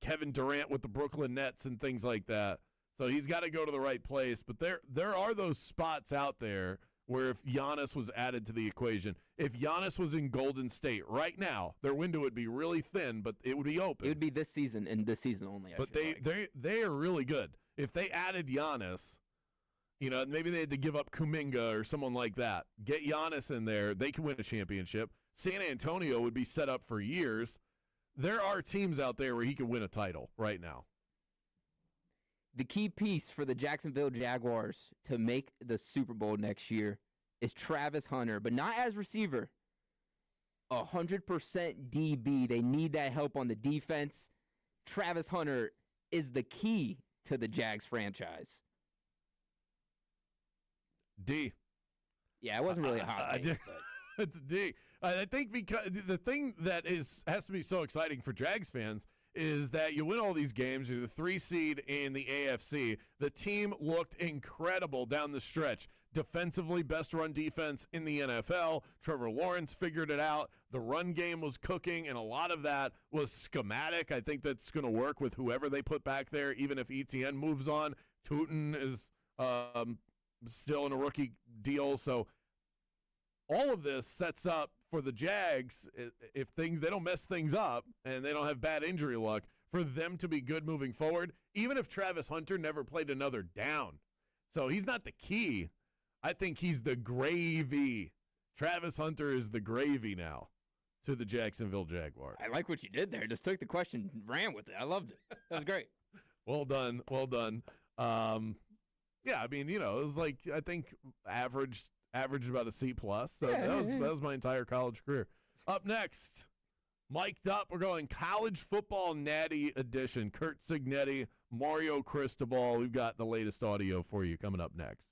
Kevin Durant with the Brooklyn Nets and things like that. So he's got to go to the right place. But there are those spots out there where if Giannis was added to the equation, if Giannis was in Golden State right now, their window would be really thin, but it would be open. It would be this season and this season only. But they are really good. If they added Giannis, maybe they had to give up Kuminga or someone like that. Get Giannis in there, they can win a championship. San Antonio would be set up for years. There are teams out there where he could win a title right now. The key piece for the Jacksonville Jaguars to make the Super Bowl next year is Travis Hunter, but not as receiver. 100% DB. They need that help on the defense. Travis Hunter is the key to the Jags franchise. D. Yeah, it wasn't really a hot take. It's a D. I think because the thing that has to be so exciting for Jags fans is that you win all these games. You're the 3 seed in the AFC. The team looked incredible down the stretch. Defensively, best run defense in the NFL. Trevor Lawrence figured it out. The run game was cooking, and a lot of that was schematic. I think that's going to work with whoever they put back there, even if ETN moves on. Tootin is still in a rookie deal, so all of this sets up for the Jags, if they don't mess things up and they don't have bad injury luck, for them to be good moving forward, even if Travis Hunter never played another down. So he's not the key. I think he's the gravy. Travis Hunter is the gravy now to the Jacksonville Jaguars. I like what you did there. Just took the question, ran with it. I loved it. That was great. Well done. Yeah, I mean, it was like, I think average about a C+. So that was my entire college career. Up next, mic'd up, we're going college football natty edition. Kurt Signetti, Mario Cristobal. We've got the latest audio for you coming up next.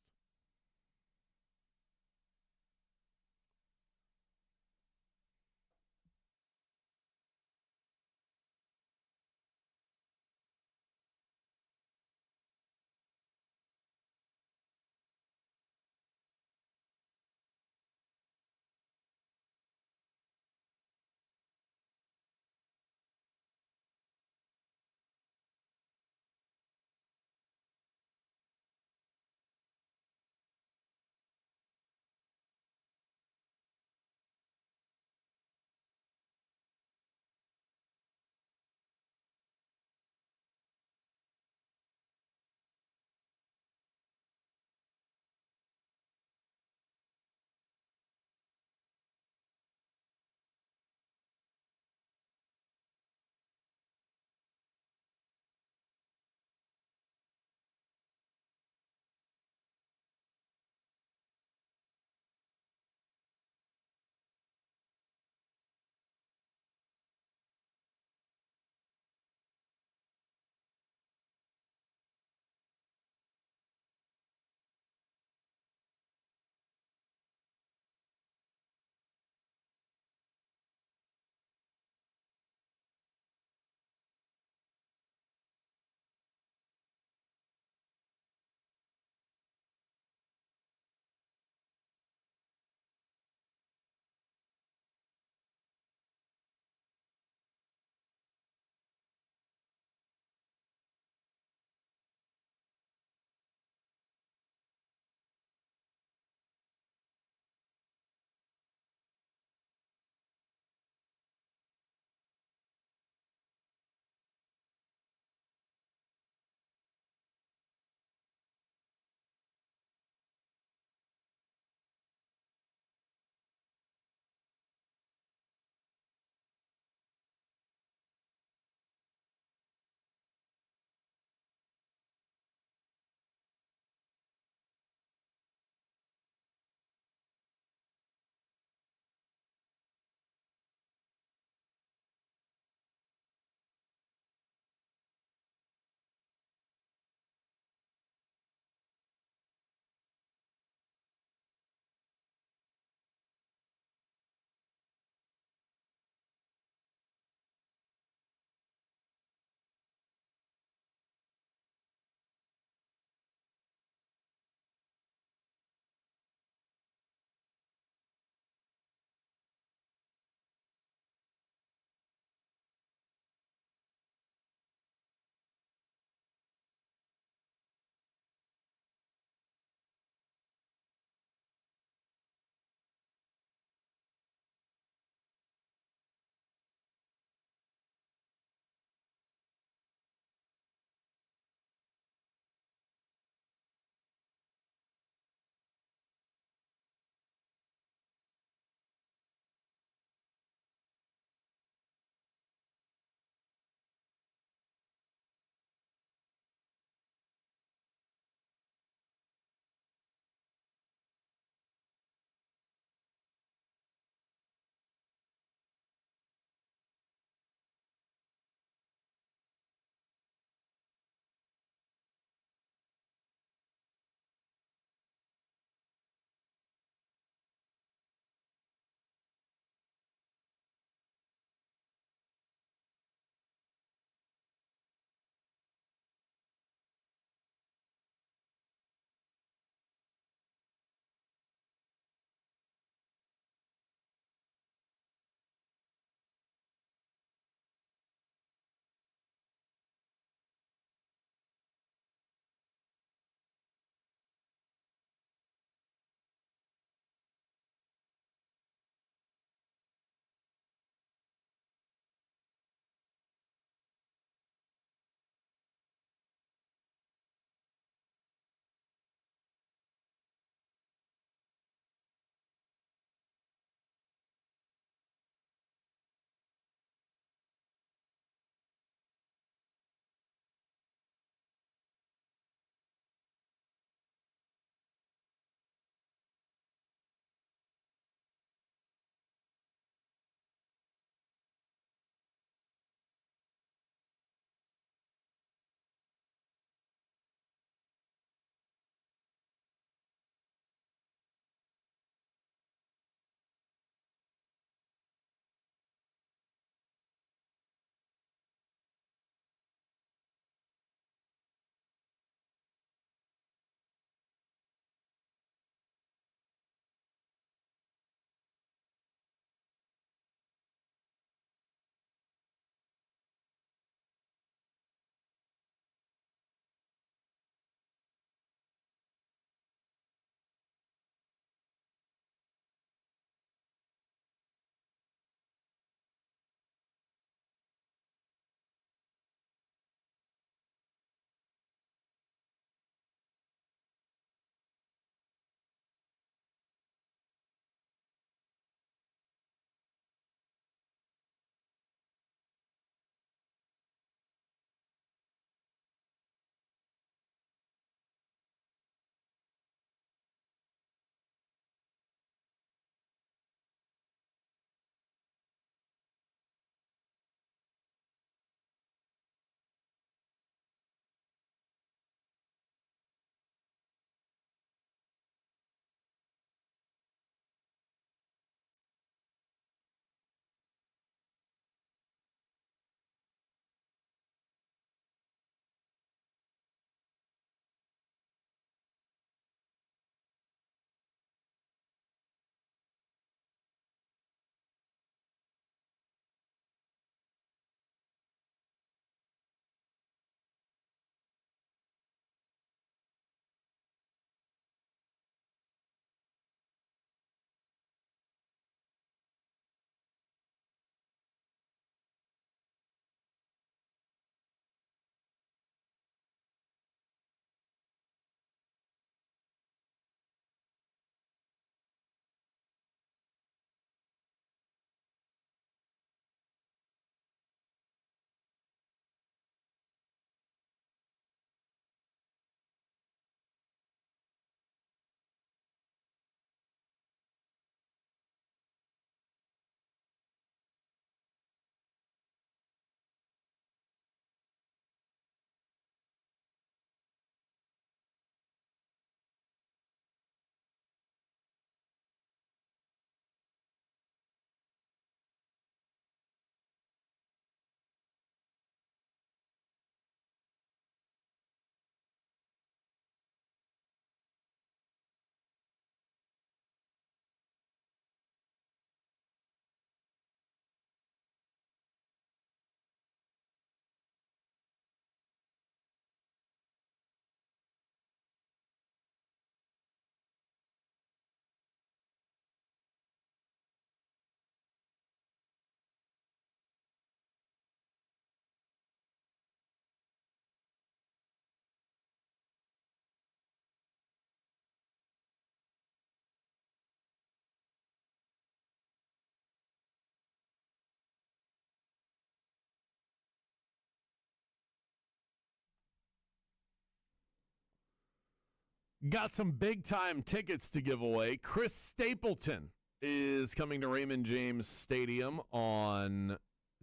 Got some big-time tickets to give away. Chris Stapleton is coming to Raymond James Stadium on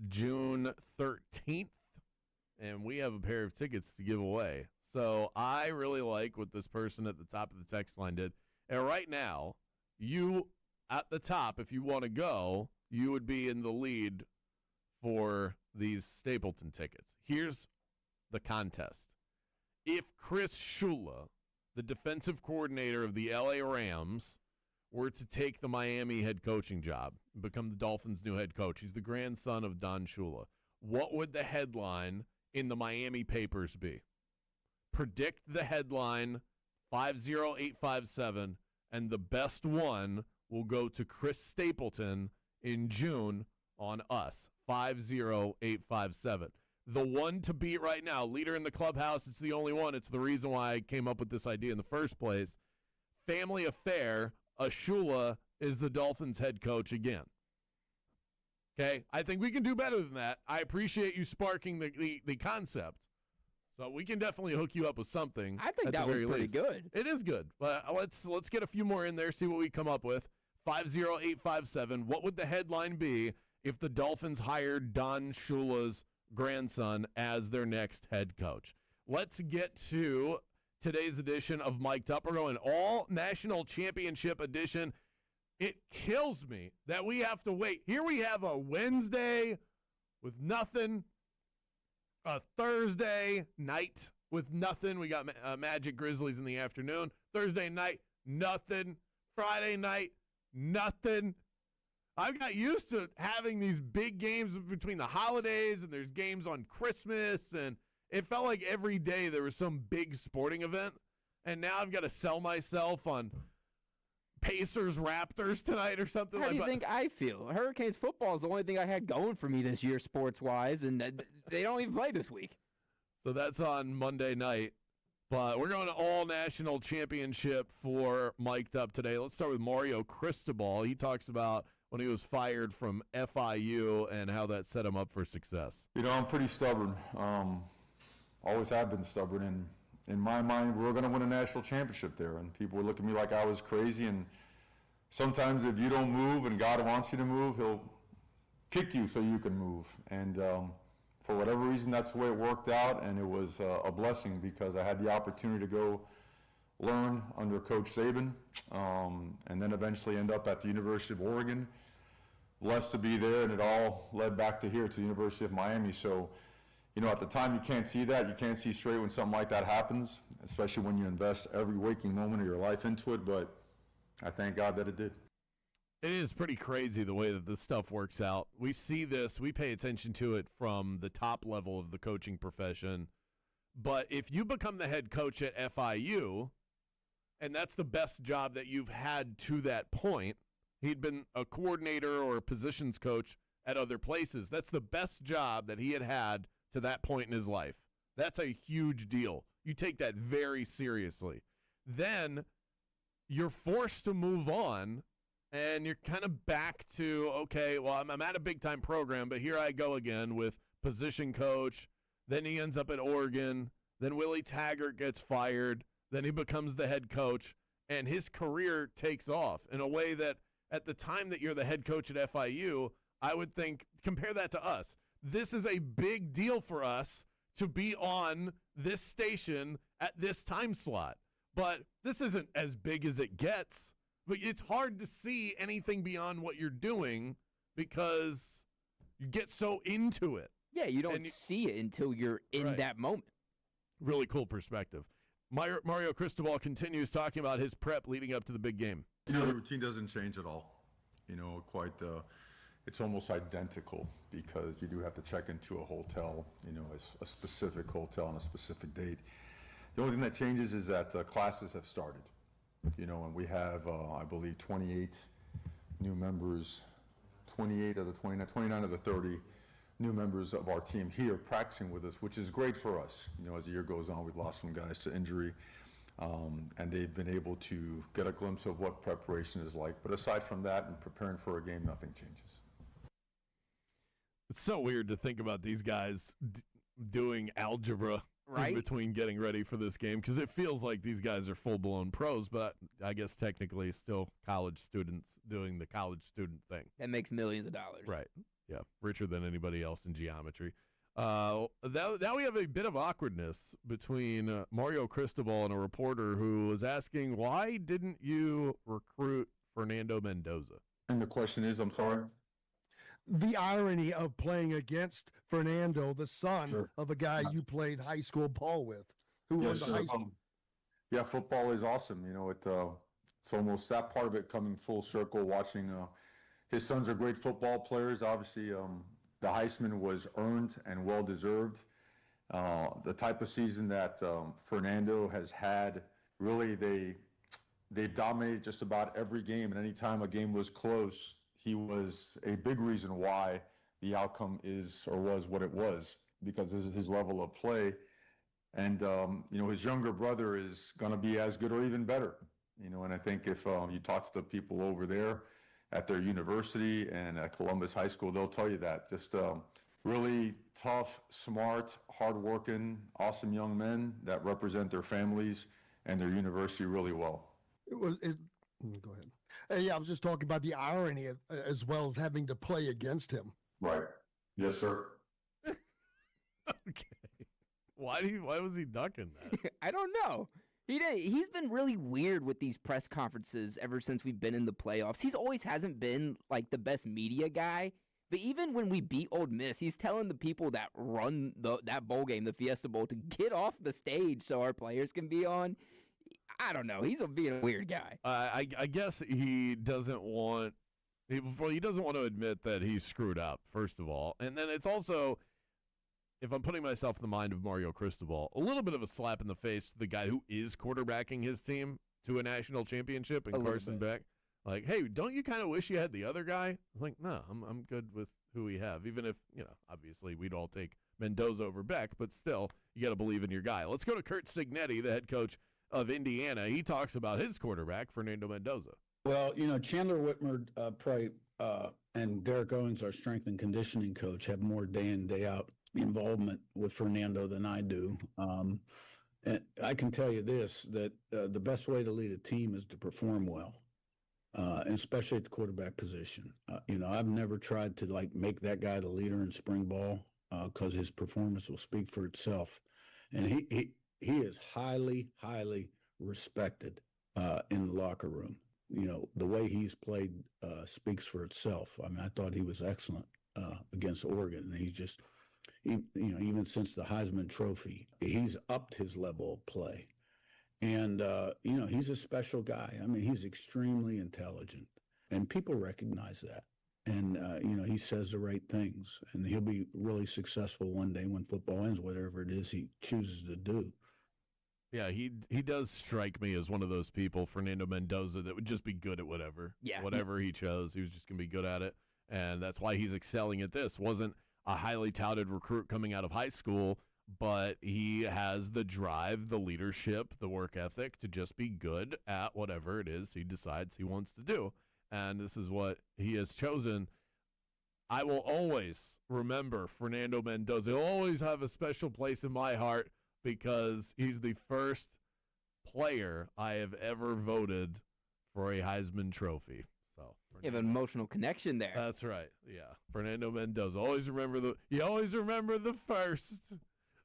June 13th, and we have a pair of tickets to give away. So I really like what this person at the top of the text line did. And right now, you at the top, if you want to go, you would be in the lead for these Stapleton tickets. Here's the contest. If Chris Shula, the defensive coordinator of the LA Rams, were to take the Miami head coaching job, become the Dolphins' new head coach, he's the grandson of Don Shula, what would the headline in the Miami papers be? Predict the headline, 50857, and the best one will go to Chris Stapleton in June on us, 50857. The one to beat right now, leader in the clubhouse, it's the only one. It's the reason why I came up with this idea in the first place. Family affair, Ashula is the Dolphins head coach again. Okay? I think we can do better than that. I appreciate you sparking the concept. So we can definitely hook you up with something. I think that was pretty good. It is good. But let's get a few more in there, see what we come up with. 50857. What would the headline be if the Dolphins hired Don Shula's grandson as their next head coach? Let's get to today's edition of Mic'd Up. We're going all national championship edition. It kills me that we have to wait. Here we have a Wednesday with nothing, a Thursday night with nothing. We got Magic Grizzlies in the afternoon. Thursday night, nothing. Friday night, nothing. I've got used to having these big games between the holidays, and there's games on Christmas, and it felt like every day there was some big sporting event, and now I've got to sell myself on Pacers-Raptors tonight or something. How do you think I feel? Hurricanes football is the only thing I had going for me this year sports-wise, and they don't even play this week. So that's on Monday night. But we're going to all-national championship for Mic'd Up today. Let's start with Mario Cristobal. He talks about when he was fired from FIU and how that set him up for success. You know, I'm pretty stubborn. Always have been stubborn. And in my mind, we were going to win a national championship there. And people would look at me like I was crazy. And sometimes if you don't move and God wants you to move, he'll kick you so you can move. And for whatever reason, that's the way it worked out. And it was a blessing because I had the opportunity to go learn under Coach Saban, and then eventually end up at the University of Oregon. Blessed to be there, and it all led back to here, to the University of Miami. So, you know, at the time you can't see that. You can't see straight when something like that happens, especially when you invest every waking moment of your life into it, but I thank God that it did. It is pretty crazy the way that this stuff works out. We see this, we pay attention to it from the top level of the coaching profession, but if you become the head coach at FIU, and that's the best job that you've had to that point. He'd been a coordinator or a positions coach at other places. That's the best job that he had to that point in his life. That's a huge deal. You take that very seriously. Then you're forced to move on, and you're kind of back to, okay, well, I'm at a big-time program, but here I go again with position coach. Then he ends up at Oregon. Then Willie Taggart gets fired. Then he becomes the head coach, and his career takes off in a way that at the time that you're the head coach at FIU, I would think, compare that to us. This is a big deal for us to be on this station at this time slot. But this isn't as big as it gets. But it's hard to see anything beyond what you're doing because you get so into it. Yeah, you don't see it until you're in that moment. Really cool perspective. Mario Cristobal continues talking about his prep leading up to the big game. You know, the routine doesn't change at all. You know, it's almost identical because you do have to check into a hotel, you know, a specific hotel on a specific date. The only thing that changes is that classes have started, you know, and we have, I believe, 28 new members, 28 of the 29 of the 30 new members of our team here practicing with us, which is great for us. You know, as the year goes on, we've lost some guys to injury, and they've been able to get a glimpse of what preparation is like. But aside from that and preparing for a game, nothing changes. It's so weird to think about these guys doing algebra Right? in between getting ready for this game because it feels like these guys are full-blown pros, but I guess technically still college students doing the college student thing. That makes millions of dollars. Right. Yeah. Richer than anybody else in geometry. Now we have a bit of awkwardness between Mario Cristobal and a reporter who was asking, why didn't you recruit Fernando Mendoza? And the question is, I'm sorry? The irony of playing against Fernando, the son of a guy you played high school ball with, who was the high school. Yeah, football is awesome. You know, it's almost that part of it coming full circle, watching his sons are great football players. Obviously, the Heisman was earned and well-deserved. The type of season that Fernando has had, really, they've dominated just about every game, and any time a game was close, he was a big reason why the outcome is or was what it was, because this is his level of play. And, you know, his younger brother is going to be as good or even better, you know, and I think if you talk to the people over there at their university and at Columbus High School, they'll tell you that. Just really tough, smart, hardworking, awesome young men that represent their families and their university really well. Go ahead. Yeah, I was just talking about the irony as well as having to play against him. Right. Yes, sir. Okay. Why was he ducking that? I don't know. He's been really weird with these press conferences ever since we've been in the playoffs. He's always hasn't been like the best media guy. But even when we beat Ole Miss, he's telling the people that run that bowl game, the Fiesta Bowl, to get off the stage so our players can be on. I don't know. He's being a weird guy. I guess he doesn't want to admit that he screwed up, first of all. And then it's also, if I'm putting myself in the mind of Mario Cristobal, a little bit of a slap in the face to the guy who is quarterbacking his team to a national championship and Carson Beck. Like, hey, don't you kind of wish you had the other guy? I was like, no, I'm good with who we have. Even if, you know, obviously we'd all take Mendoza over Beck, but still, you got to believe in your guy. Let's go to Kurt Signetti, the head coach of Indiana. He talks about his quarterback, Fernando Mendoza. Well, you know, Chandler Whitmer and Derek Owens, our strength and conditioning coach, have more day in, day out involvement with Fernando than I do. And I can tell you this, that the best way to lead a team is to perform well, and especially at the quarterback position. You know, I've never tried to, like, make that guy the leader in spring ball because his performance will speak for itself. And he is highly, highly respected in the locker room. You know, the way he's played speaks for itself. I mean, I thought he was excellent against Oregon, and he's just, you know, even since the Heisman Trophy, he's upped his level of play. And, you know, he's a special guy. I mean, he's extremely intelligent, and people recognize that. And, you know, he says the right things, and he'll be really successful one day when football ends, whatever it is he chooses to do. Yeah, he does strike me as one of those people, Fernando Mendoza, that would just be good at whatever. Yeah. Whatever he chose, he was just going to be good at it. And that's why he's excelling at this. Wasn't a highly touted recruit coming out of high school, but he has the drive, the leadership, the work ethic to just be good at whatever it is he decides he wants to do. And this is what he has chosen. I will always remember Fernando Mendoza. He'll always have a special place in my heart because he's the first player I have ever voted for a Heisman Trophy. So You have an emotional connection there. that's right. Yeah, Fernando Mendoza. You always remember the first.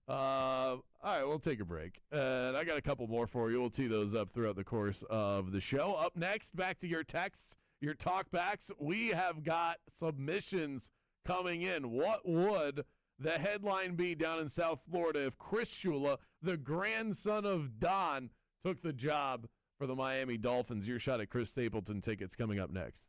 All right, we'll take a break. And I got a couple more for you. We'll tee those up throughout the course of the show. Up next, back to your texts, your talkbacks. We have got submissions coming in. What would the headline be down in South Florida if Chris Shula, the grandson of Don, took the job for the Miami Dolphins? Your shot at Chris Stapleton tickets coming up next.